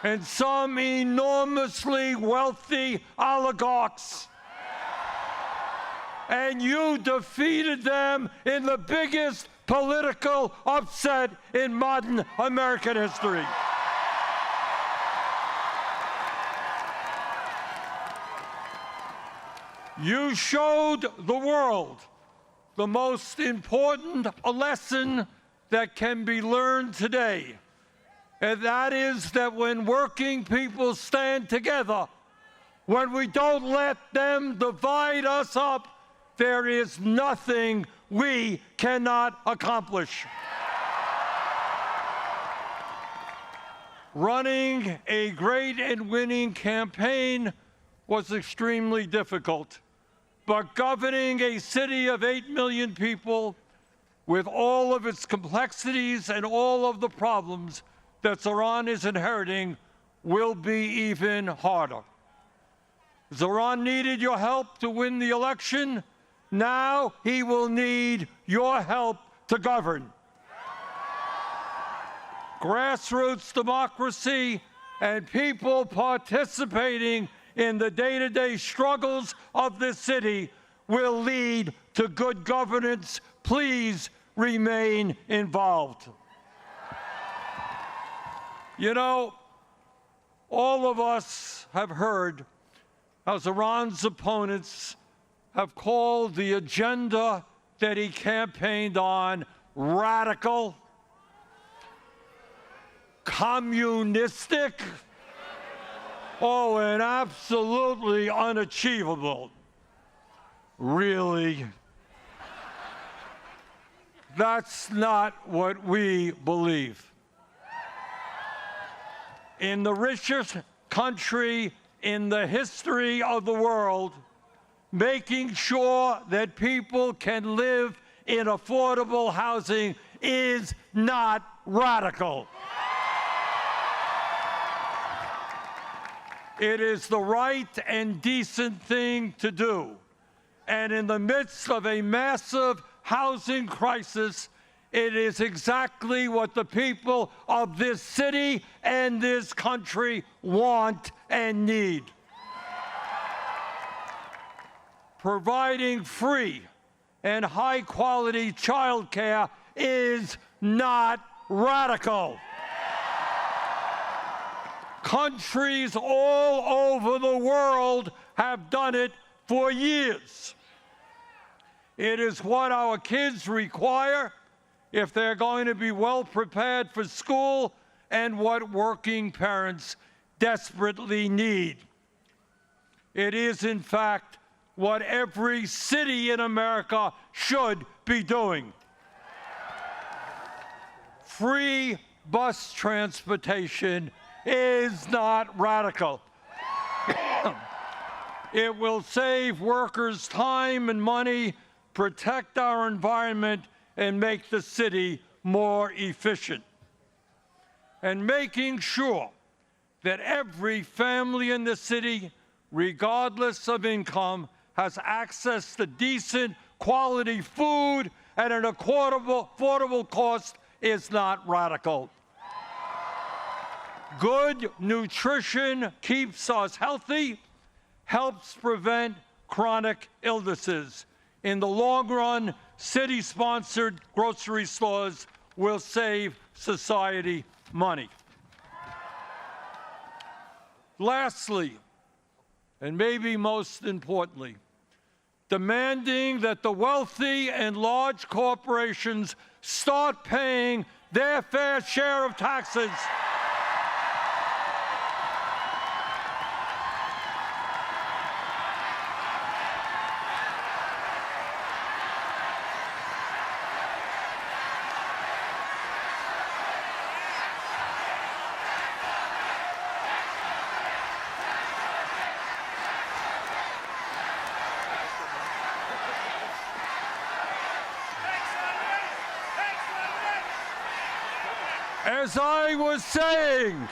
and some enormously wealthy oligarchs. And you defeated them in the biggest political upset in modern American history. You showed the world the most important lesson that can be learned today, and that is that when working people stand together, when we don't let them divide us up, there is nothing we cannot accomplish. Running a great and winning campaign was extremely difficult. but governing a city of 8 million people with all of its complexities and all of the problems that Zohran is inheriting will be even harder. Zohran needed your help to win the election. Now he will need your help to govern. Grassroots democracy and people participating in the day-to-day struggles of this city will lead to good governance. Please remain involved. You know, all of us have heard how Zohran's opponents have called the agenda that he campaigned on radical, communistic, and absolutely unachievable. Really? That's not what we believe. In the richest country in the history of the world, making sure that people can live in affordable housing is not radical. It is the right and decent thing to do. And in the midst of a massive housing crisis, it is exactly what the people of this city and this country want and need. Providing free and high-quality child care is not radical. Countries all over the world have done it for years. It is what our kids require if they're going to be well prepared for school and what working parents desperately need. It is, in fact, what every city in America should be doing. Free bus transportation is not radical. It will save workers time and money, protect our environment, and make the city more efficient. And making sure that every family in the city, regardless of income, has access to decent, quality food at an affordable cost is not radical. Good nutrition keeps us healthy, helps prevent chronic illnesses. In the long run, city-sponsored grocery stores will save society money. Lastly, and maybe most importantly, demanding that the wealthy and large corporations start paying their fair share of taxes. As I was saying,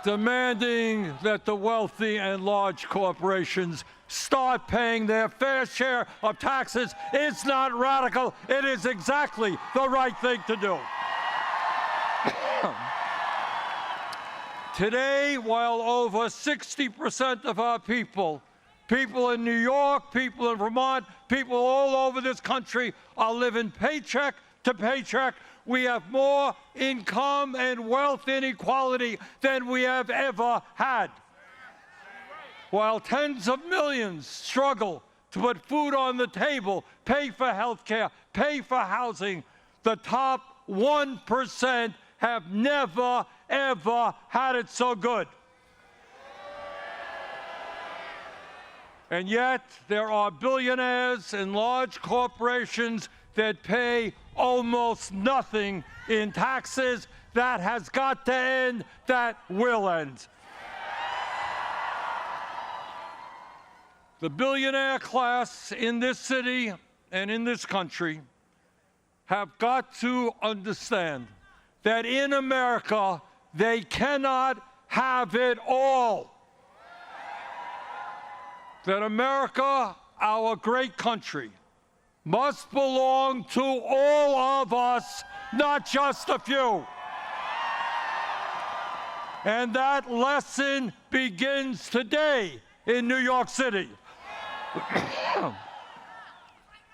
demanding that the wealthy and large corporations start paying their fair share of taxes is not radical. It is exactly the right thing to do. Today, while over 60% of our people in New York, people in Vermont, people all over this country are living paycheck to paycheck, we have more income and wealth inequality than we have ever had. While tens of millions struggle to put food on the table, pay for health care, pay for housing, the top 1% have never, ever had it so good. And yet, there are billionaires and large corporations that pay almost nothing in taxes. That has got to end. That will end. The billionaire class in this city and in this country have got to understand that in America, they cannot have it all. That America, our great country, must belong to all of us, not just a few. And that lesson begins today in New York City.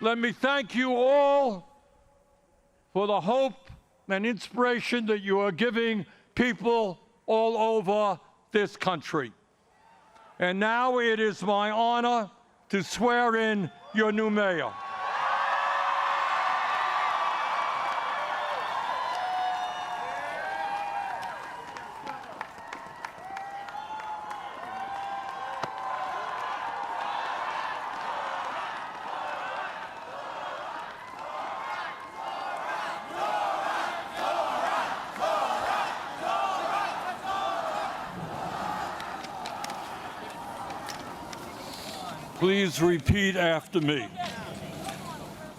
Let me thank you all for the hope and inspiration that you are giving people all over this country. And now it is my honor to swear in your new mayor. Please repeat after me.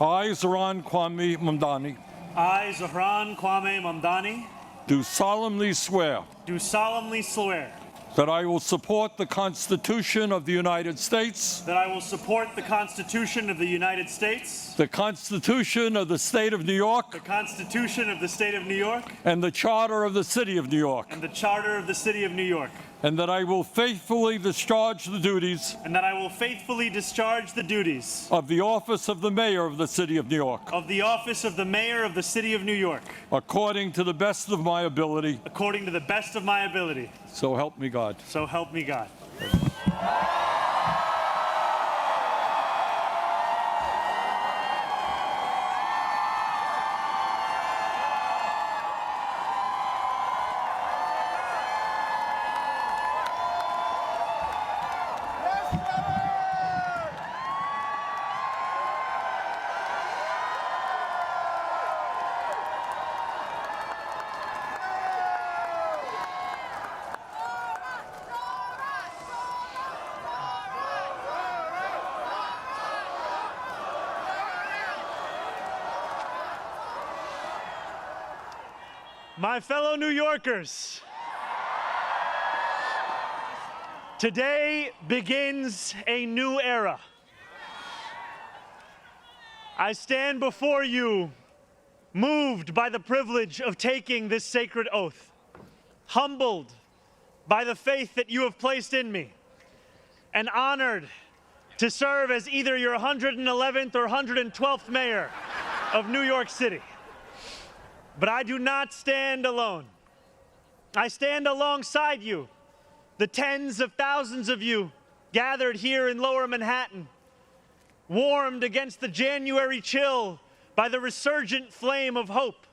I, Zohran Mamdani, I, Zohran Mamdani, do solemnly swear that I will support the Constitution of the United States, I will support the Constitution of the United States, the Constitution of the State of New York, the Constitution of the State of New York, and the Charter of the City of New York, and the Charter of the City of New York, and that I will faithfully discharge the duties of the office of the Mayor of the City of New York, according to the best of my ability. So help me God. So help me God. My fellow New Yorkers, today begins a new era. I stand before you, moved by the privilege of taking this sacred oath, humbled by the faith that you have placed in me, and honored to serve as either your 111th or 112th mayor of New York City. But I do not stand alone. I stand alongside you, the tens of thousands of you gathered here in Lower Manhattan, warmed against the January chill by the resurgent flame of hope.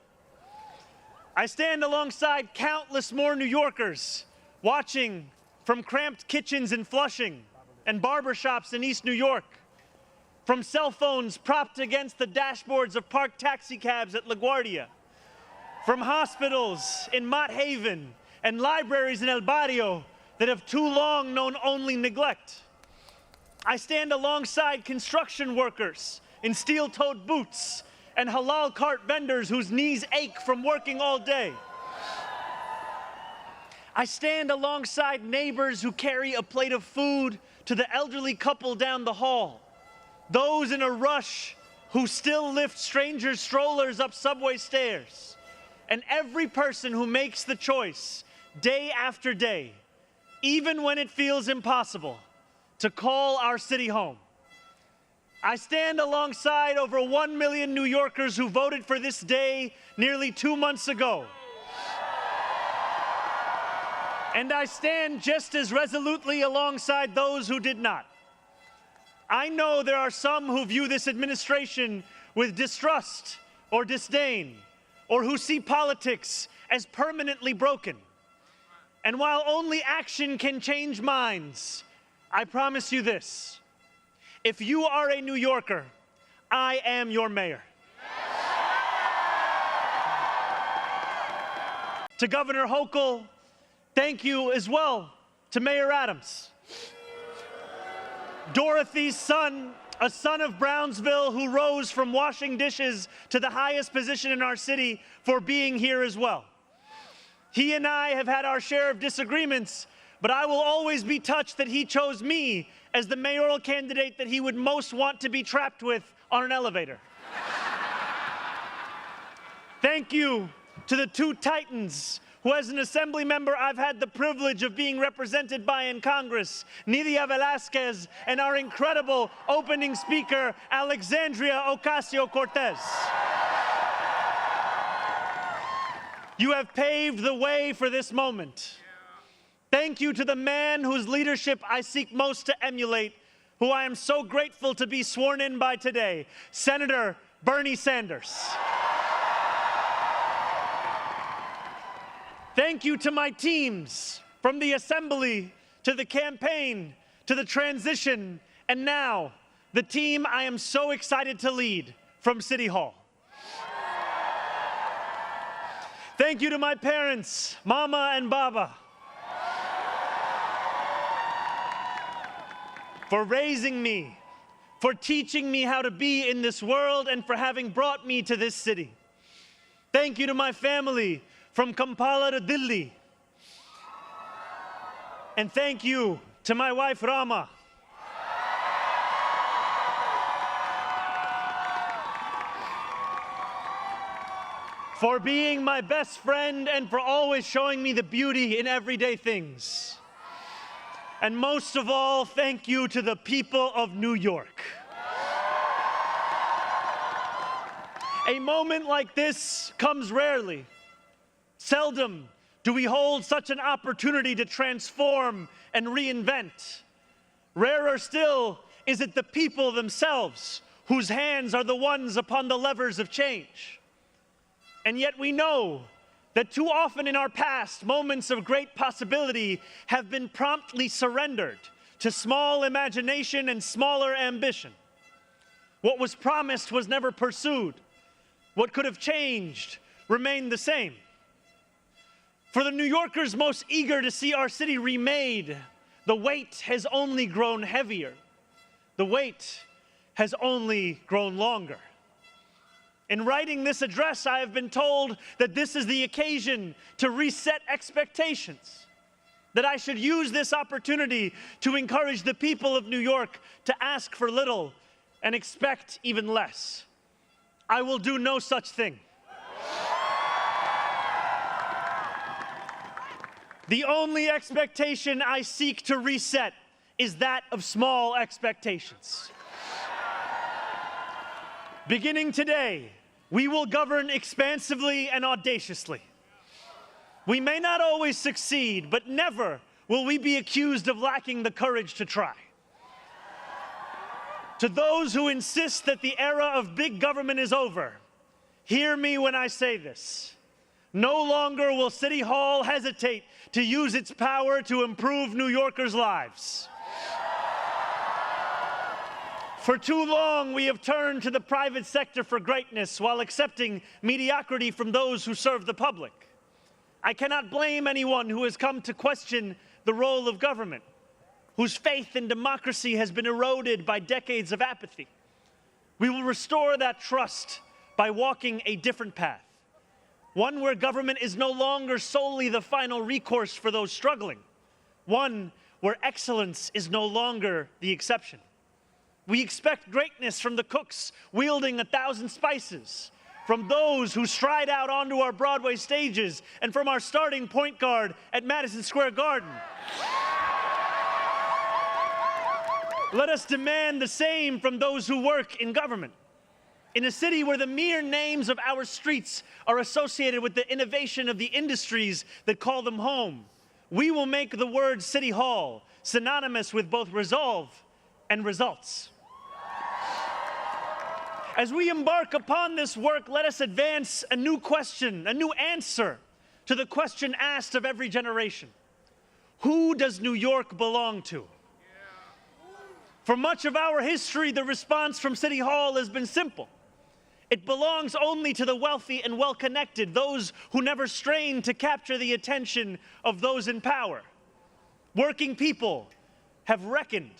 I stand alongside countless more New Yorkers watching from cramped kitchens in Flushing and barbershops in East New York, from cell phones propped against the dashboards of parked taxicabs at LaGuardia, from hospitals in Mott Haven and libraries in El Barrio that have too long known only neglect. I stand alongside construction workers in steel-toed boots and halal cart vendors whose knees ache from working all day. I stand alongside neighbors who carry a plate of food to the elderly couple down the hall, those in a rush who still lift strangers' strollers up subway stairs, and every person who makes the choice day after day, even when it feels impossible, to call our city home. I stand alongside over 1 million New Yorkers who voted for this day nearly 2 months ago. And I stand just as resolutely alongside those who did not. I know there are some who view this administration with distrust or disdain, or who see politics as permanently broken. And while only action can change minds, I promise you this: if you are a New Yorker, I am your mayor. To Governor Hochul, thank you as well to Mayor Adams. Dorothy's son, a son of Brownsville who rose from washing dishes to the highest position in our city, for being here as well. He and I have had our share of disagreements, but I will always be touched that he chose me as the mayoral candidate that he would most want to be trapped with on an elevator. Thank you to the two titans who, as an assembly member, I've had the privilege of being represented by in Congress, Nidia Velázquez, and our incredible opening speaker, Alexandria Ocasio-Cortez. You have paved the way for this moment. Thank you to the man whose leadership I seek most to emulate, who I am so grateful to be sworn in by today, Senator Bernie Sanders. Thank you to my teams, from the assembly to the campaign to the transition, and now the team I am so excited to lead from City Hall. Thank you to my parents, Mama and Baba, for raising me, for teaching me how to be in this world, and for having brought me to this city. Thank you to my family, from Kampala to Delhi. And thank you to my wife, Rama. For being my best friend and for always showing me the beauty in everyday things. And most of all, thank you to the people of New York. A moment like this comes rarely. Seldom do we hold such an opportunity to transform and reinvent. Rarer still is it the people themselves whose hands are the ones upon the levers of change. And yet we know that too often in our past, moments of great possibility have been promptly surrendered to small imagination and smaller ambition. What was promised was never pursued. What could have changed remained the same. For the New Yorkers most eager to see our city remade, the weight has only grown heavier. The weight has only grown longer. In writing this address, I have been told that this is the occasion to reset expectations, that I should use this opportunity to encourage the people of New York to ask for little and expect even less. I will do no such thing. The only expectation I seek to reset is that of small expectations. Beginning today, we will govern expansively and audaciously. We may not always succeed, but never will we be accused of lacking the courage to try. To those who insist that the era of big government is over, hear me when I say this. No longer will City Hall hesitate to use its power to improve New Yorkers' lives. For too long, we have turned to the private sector for greatness while accepting mediocrity from those who serve the public. I cannot blame anyone who has come to question the role of government, whose faith in democracy has been eroded by decades of apathy. We will restore that trust by walking a different path, one where government is no longer solely the final recourse for those struggling, one where excellence is no longer the exception. We expect greatness from the cooks wielding 1,000 spices, from those who stride out onto our Broadway stages, and from our starting point guard at Madison Square Garden. Let us demand the same from those who work in government. In a city where the mere names of our streets are associated with the innovation of the industries that call them home, we will make the word City Hall synonymous with both resolve and results. As we embark upon this work, let us advance a new question, a new answer to the question asked of every generation. Who does New York belong to? For much of our history, the response from City Hall has been simple. It belongs only to the wealthy and well-connected, those who never strain to capture the attention of those in power. Working people have reckoned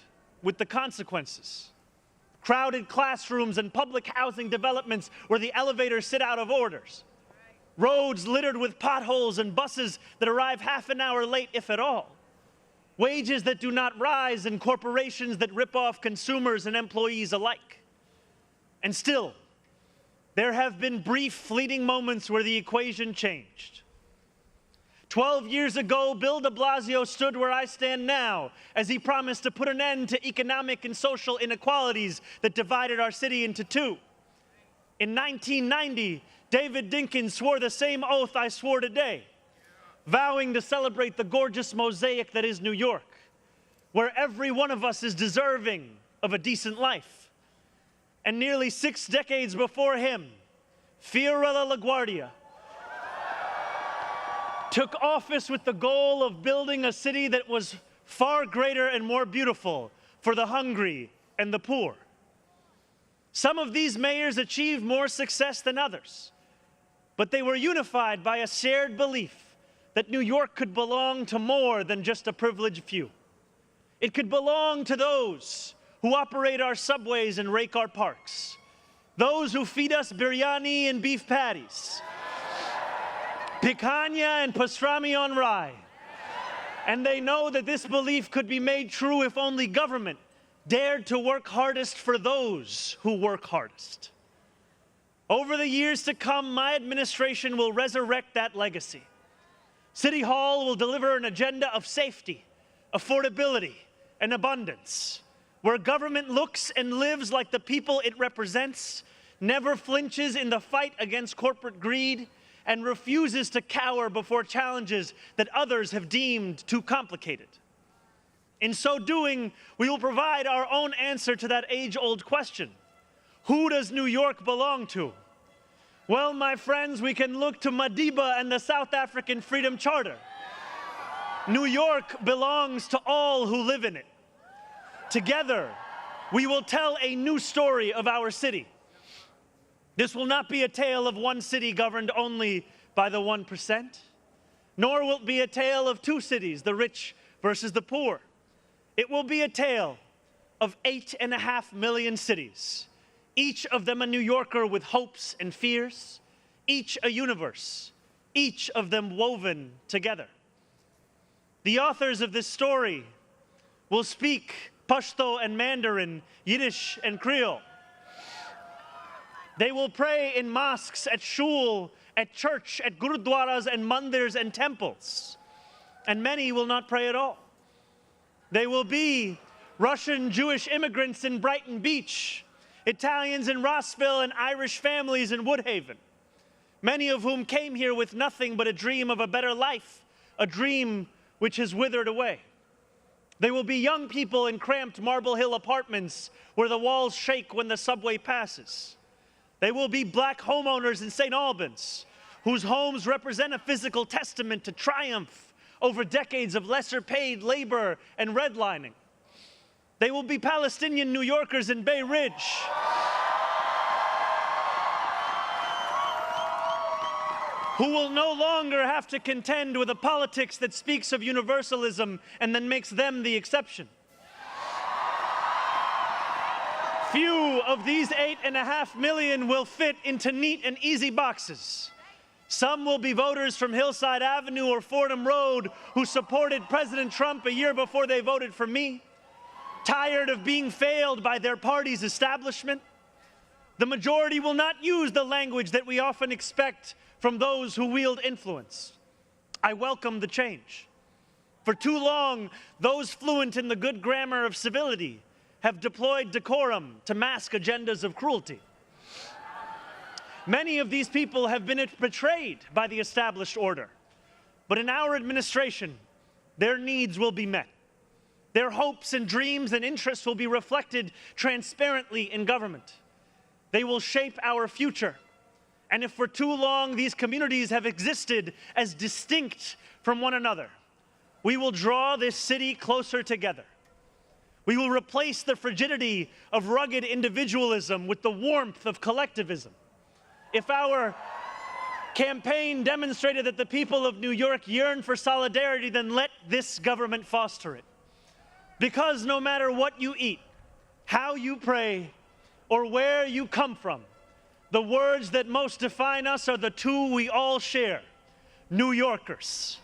with the consequences. Crowded classrooms and public housing developments where the elevators sit out of orders. Roads littered with potholes and buses that arrive half an hour late, if at all. Wages that do not rise and corporations that rip off consumers and employees alike. And still, there have been brief, fleeting moments where the equation changed. 12 years ago, Bill de Blasio stood where I stand now as he promised to put an end to economic and social inequalities that divided our city into two. In 1990, David Dinkins swore the same oath I swore today, vowing to celebrate the gorgeous mosaic that is New York, where every one of us is deserving of a decent life. And nearly 6 decades before him, Fiorella LaGuardia took office with the goal of building a city that was far greater and more beautiful for the hungry and the poor. Some of these mayors achieved more success than others, but they were unified by a shared belief that New York could belong to more than just a privileged few. It could belong to those who operate our subways and rake our parks, those who feed us biryani and beef patties, picanha and pastrami on rye. And they know that this belief could be made true if only government dared to work hardest for those who work hardest. Over the years to come, my administration will resurrect that legacy. City Hall will deliver an agenda of safety, affordability, and abundance, where government looks and lives like the people it represents, never flinches in the fight against corporate greed, and refuses to cower before challenges that others have deemed too complicated. In so doing, we will provide our own answer to that age-old question: who does New York belong to? Well, my friends, we can look to Madiba and the South African Freedom Charter. New York belongs to all who live in it. Together, we will tell a new story of our city. This will not be a tale of one city governed only by the 1%, nor will it be a tale of two cities, the rich versus the poor. It will be a tale of 8.5 million cities, each of them a New Yorker with hopes and fears, each a universe, each of them woven together. The authors of this story will speak Pashto and Mandarin, Yiddish and Creole. They will pray in mosques, at shul, at church, at gurudwaras and mandirs and temples. And many will not pray at all. They will be Russian Jewish immigrants in Brighton Beach, Italians in Rossville, and Irish families in Woodhaven, many of whom came here with nothing but a dream of a better life, a dream which has withered away. They will be young people in cramped Marble Hill apartments where the walls shake when the subway passes. They will be black homeowners in St. Albans, whose homes represent a physical testament to triumph over decades of lesser-paid labor and redlining. They will be Palestinian New Yorkers in Bay Ridge, who will no longer have to contend with a politics that speaks of universalism and then makes them the exception. Few of these 8.5 million will fit into neat and easy boxes. Some will be voters from Hillside Avenue or Fordham Road who supported President Trump a year before they voted for me, tired of being failed by their party's establishment. The majority will not use the language that we often expect from those who wield influence. I welcome the change. For too long, those fluent in the good grammar of civility have deployed decorum to mask agendas of cruelty. Many of these people have been betrayed by the established order. But in our administration, their needs will be met. Their hopes and dreams and interests will be reflected transparently in government. They will shape our future. And if for too long these communities have existed as distinct from one another, we will draw this city closer together. We will replace the frigidity of rugged individualism with the warmth of collectivism. If our campaign demonstrated that the people of New York yearn for solidarity, then let this government foster it. Because no matter what you eat, how you pray, or where you come from, the words that most define us are the two we all share: New Yorkers.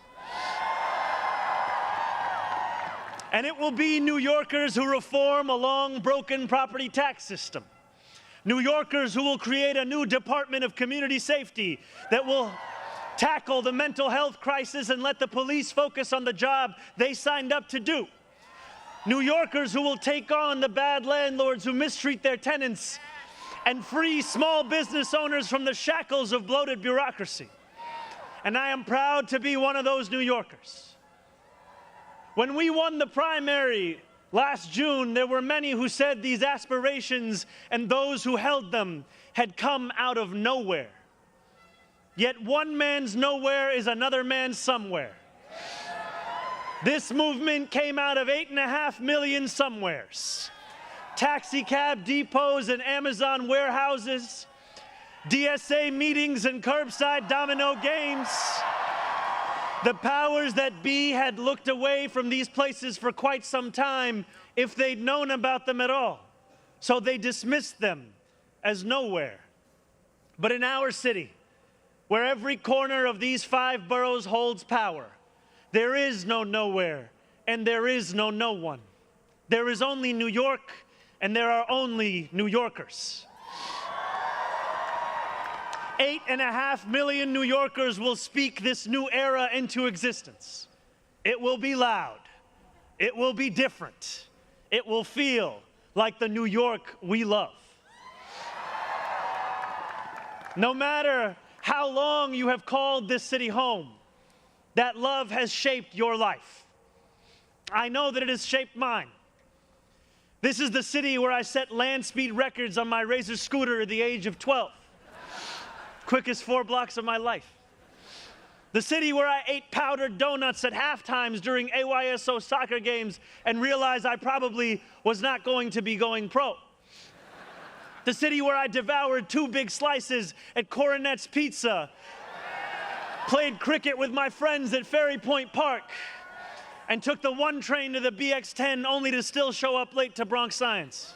And it will be New Yorkers who reform a long broken property tax system. New Yorkers who will create a new Department of Community Safety that will tackle the mental health crisis and let the police focus on the job they signed up to do. New Yorkers who will take on the bad landlords who mistreat their tenants and free small business owners from the shackles of bloated bureaucracy. And I am proud to be one of those New Yorkers. When we won the primary last June, there were many who said these aspirations and those who held them had come out of nowhere. Yet one man's nowhere is another man's somewhere. This movement came out of 8.5 million somewheres. Taxi cab depots and Amazon warehouses, DSA meetings and curbside domino games. The powers that be had looked away from these places for quite some time if they'd known about them at all. So they dismissed them as nowhere. But in our city, where every corner of these 5 boroughs holds power, there is no nowhere and there is no no one. There is only New York and there are only New Yorkers. 8.5 million New Yorkers will speak this new era into existence. It will be loud. It will be different. It will feel like the New York we love. No matter how long you have called this city home, that love has shaped your life. I know that it has shaped mine. This is the city where I set land speed records on my Razor scooter at the age of 12. Quickest 4 blocks of my life. The city where I ate powdered donuts at halftimes during AYSO soccer games and realized I probably was not going to be going pro. The city where I devoured 2 big slices at Coronet's Pizza, played cricket with my friends at Ferry Point Park, and took the 1 train to the BX10 only to still show up late to Bronx Science.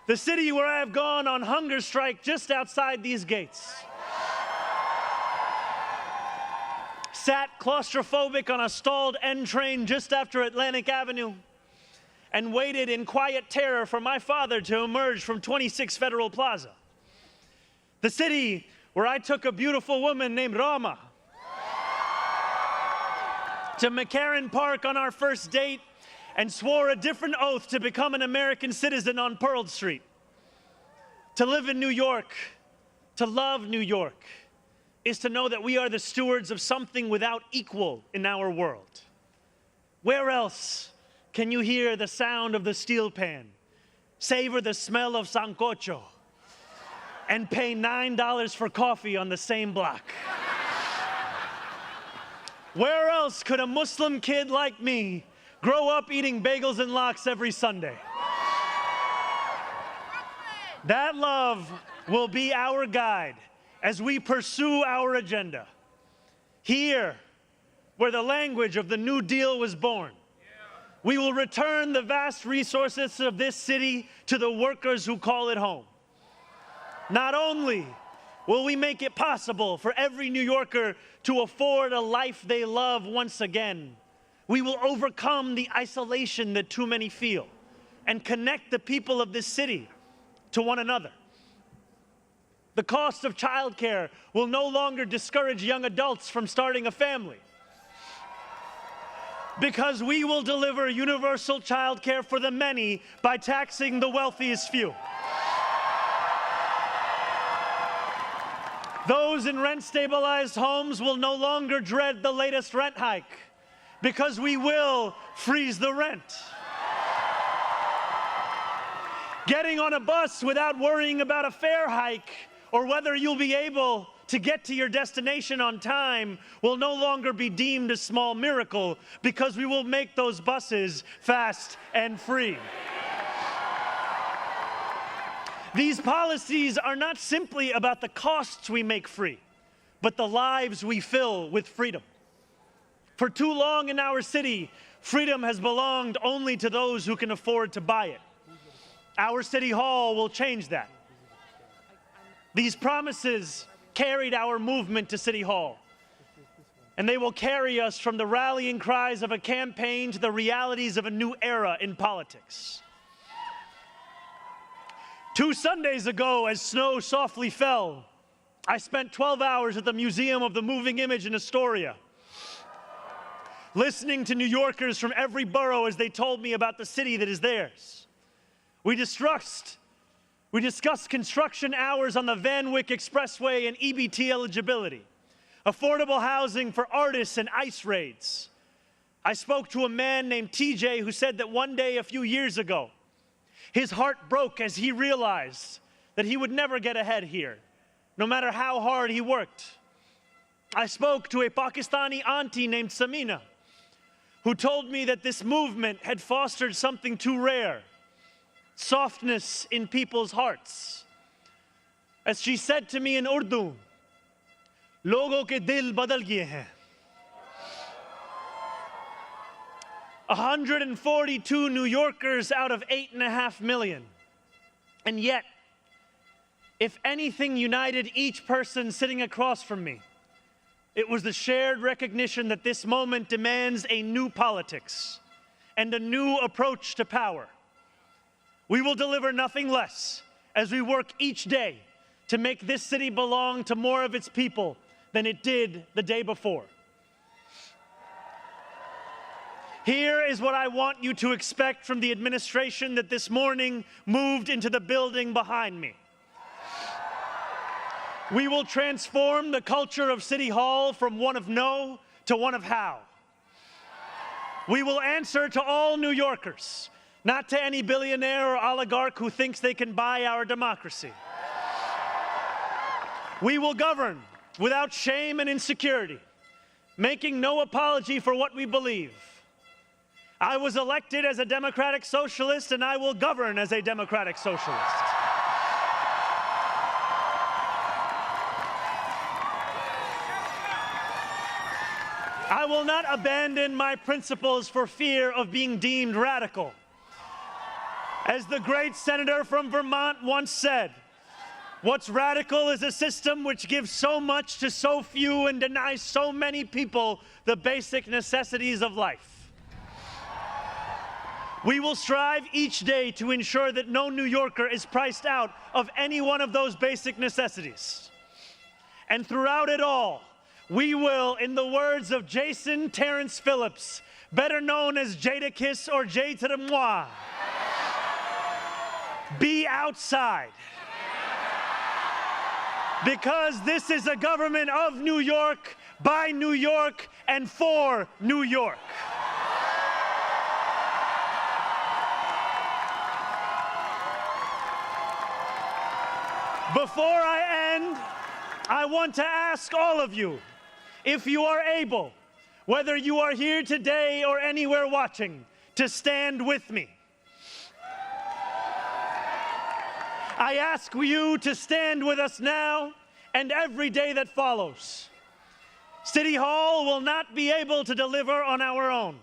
The city where I have gone on hunger strike just outside these gates. Sat claustrophobic on a stalled N train just after Atlantic Avenue and waited in quiet terror for my father to emerge from 26 Federal Plaza. The city where I took a beautiful woman named Rama to McCarran Park on our first date and swore a different oath to become an American citizen on Pearl Street. To live in New York, to love New York, is to know that we are the stewards of something without equal in our world. Where else can you hear the sound of the steel pan, savor the smell of sancocho, and pay $9 for coffee on the same block? Where else could a Muslim kid like me grow up eating bagels and lox every Sunday? That love will be our guide as we pursue our agenda. Here, where the language of the New Deal was born, we will return the vast resources of this city to the workers who call it home. Not only will we make it possible for every New Yorker to afford a life they love once again, we will overcome the isolation that too many feel and connect the people of this city to one another. The cost of childcare will no longer discourage young adults from starting a family, because we will deliver universal childcare for the many by taxing the wealthiest few. Those in rent-stabilized homes will no longer dread the latest rent hike, because we will freeze the rent. Getting on a bus without worrying about a fare hike or whether you'll be able to get to your destination on time will no longer be deemed a small miracle, because we will make those buses fast and free. These policies are not simply about the costs we make free, but the lives we fill with freedom. For too long in our city, freedom has belonged only to those who can afford to buy it. Our city hall will change that. These promises carried our movement to City Hall, and they will carry us from the rallying cries of a campaign to the realities of a new era in politics. 2 Sundays ago, as snow softly fell, I spent 12 hours at the Museum of the Moving Image in Astoria, listening to New Yorkers from every borough as they told me about the city that is theirs. We discussed construction hours on the Van Wyck Expressway and EBT eligibility, affordable housing for artists and ICE raids. I spoke to a man named TJ who said that one day a few years ago, his heart broke as he realized that he would never get ahead here, no matter how hard he worked. I spoke to a Pakistani auntie named Samina, who told me that this movement had fostered something too rare: softness in people's hearts. As she said to me in Urdu, "Logo ke dil badal gaye hain." 142 New Yorkers out of 8.5 million. And yet, if anything united each person sitting across from me, it was the shared recognition that this moment demands a new politics and a new approach to power. We will deliver nothing less as we work each day to make this city belong to more of its people than it did the day before. Here is what I want you to expect from the administration that this morning moved into the building behind me. We will transform the culture of City Hall from one of no to one of how. We will answer to all New Yorkers, not to any billionaire or oligarch who thinks they can buy our democracy. We will govern without shame and insecurity, making no apology for what we believe. I was elected as a democratic socialist, and I will govern as a democratic socialist. I will not abandon my principles for fear of being deemed radical. As the great senator from Vermont once said, what's radical is a system which gives so much to so few and denies so many people the basic necessities of life. We will strive each day to ensure that no New Yorker is priced out of any one of those basic necessities. And throughout it all, we will, in the words of Jason Terrence Phillips, better known as Jadakiss or Jay to the moi, be outside. Because this is a government of New York, by New York, and for New York. Before I end, I want to ask all of you, if you are able, whether you are here today or anywhere watching, to stand with me. I ask you to stand with us now and every day that follows. City Hall will not be able to deliver on our own.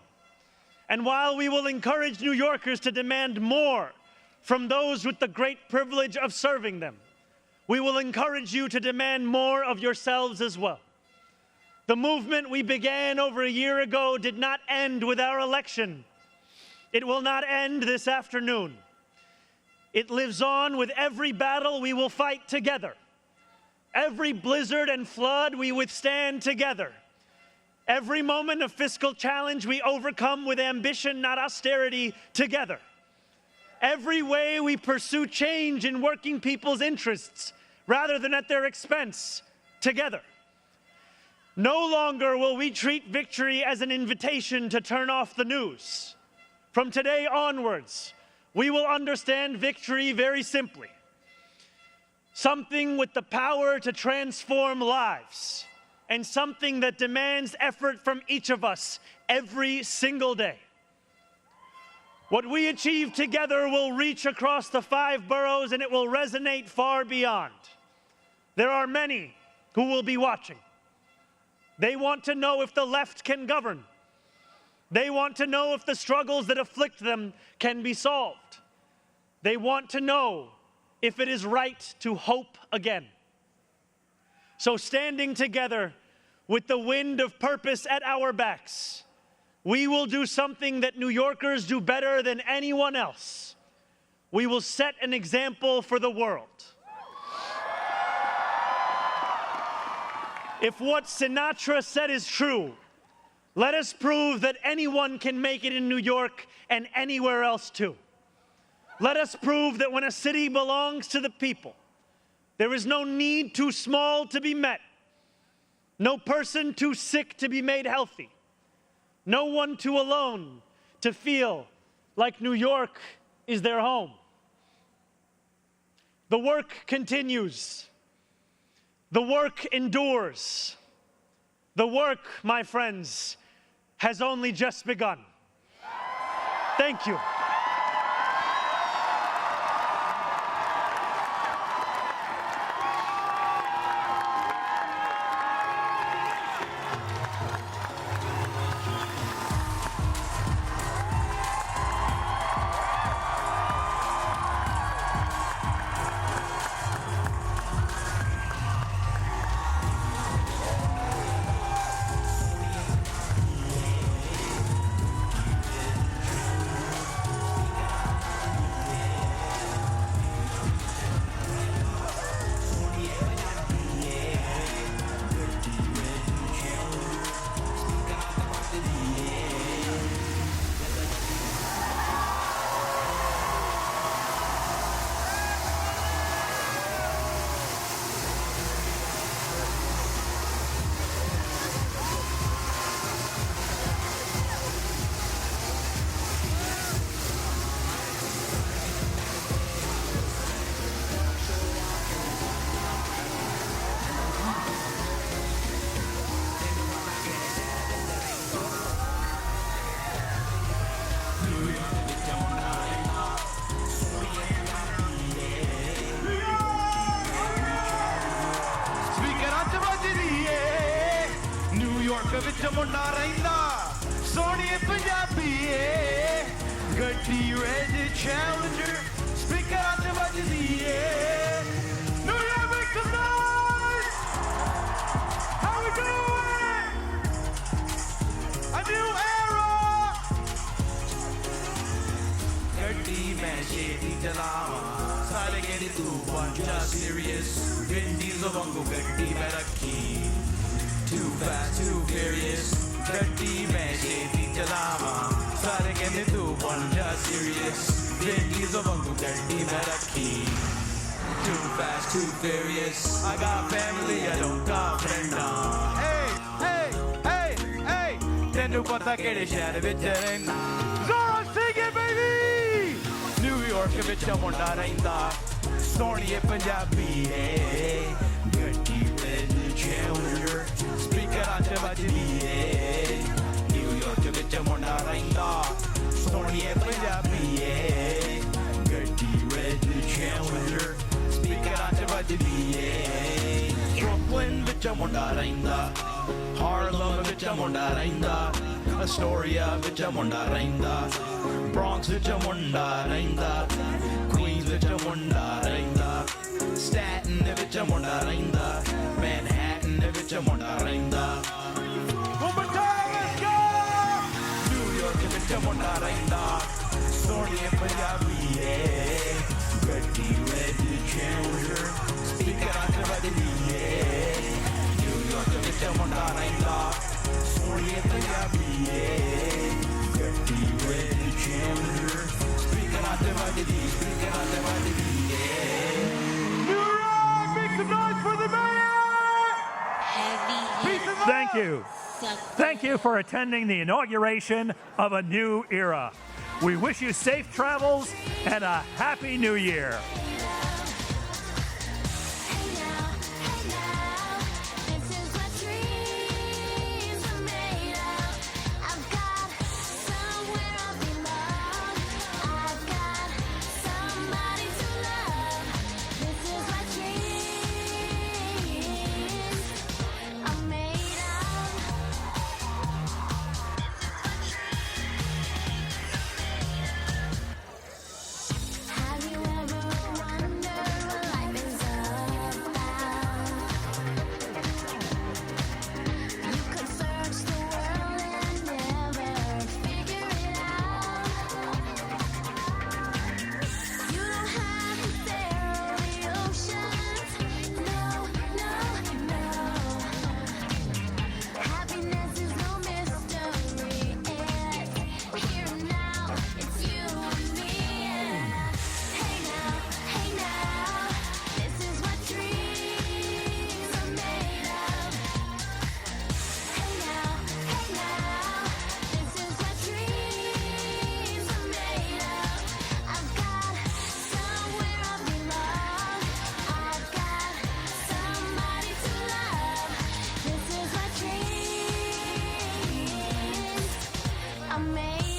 And while we will encourage New Yorkers to demand more from those with the great privilege of serving them, we will encourage you to demand more of yourselves as well. The movement we began over a year ago did not end with our election. It will not end this afternoon. It lives on with every battle we will fight together. Every blizzard and flood we withstand together. Every moment of fiscal challenge we overcome with ambition, not austerity, together. Every way we pursue change in working people's interests rather than at their expense, together. No longer will we treat victory as an invitation to turn off the news. From today onwards, we will understand victory very simply. Something with the power to transform lives, and something that demands effort from each of us every single day. What we achieve together will reach across the 5 boroughs, and it will resonate far beyond. There are many who will be watching. They want to know if the left can govern. They want to know if the struggles that afflict them can be solved. They want to know if it is right to hope again. So standing together with the wind of purpose at our backs, we will do something that New Yorkers do better than anyone else. We will set an example for the world. If what Sinatra said is true, let us prove that anyone can make it in New York and anywhere else too. Let us prove that when a city belongs to the people, there is no need too small to be met, no person too sick to be made healthy, no one too alone to feel like New York is their home. The work continues. The work endures. The work, my friends, has only just begun. Thank you. I got family, I don't got friend. Hey, hey, hey, hey. Tenu pata kede shahar vich rehna. Zohran, sing it, baby. New York vich munda rehda. Soniye Punjabi hai. Gatti red challenger. Speaker ach vajdi hai. New York vich munda rehda. Soniye Punjabi hai. Gatti red challenger. Brooklyn ਵਿੱਚ ਮੁੰਡਾ ਰਹਿੰਦਾ, Harlem ਵਿੱਚ ਮੁੰਡਾ ਰਹਿੰਦਾ, Astoria ਵਿੱਚ ਮੁੰਡਾ ਰਹਿੰਦਾ, Bronx ਵਿੱਚ ਮੁੰਡਾ ਰਹਿੰਦਾ, Queens ਵਿੱਚ ਮੁੰਡਾ ਰਹਿੰਦਾ, Staten ਵਿੱਚ ਮੁੰਡਾ ਰਹਿੰਦਾ, Manhattan ਵਿੱਚ ਮੁੰਡਾ ਰਹਿੰਦਾ. One more time, let's go! New York ਵਿੱਚ ਮੁੰਡਾ ਰਹਿੰਦਾ, ਸੋਹਣੀ ਪੰਜਾਬੀ ਹੈ, ਗੱਡੀ red challenger. Speaker ach vajdi hai. New York vich munda rehda. Soniye Punjabi hai. Gatti red challenger. Speaker ach vajdi hai. New York, make some noise for the mayor! Thank you. Thank you for attending the inauguration of a new era. We wish you safe travels and a happy new year. made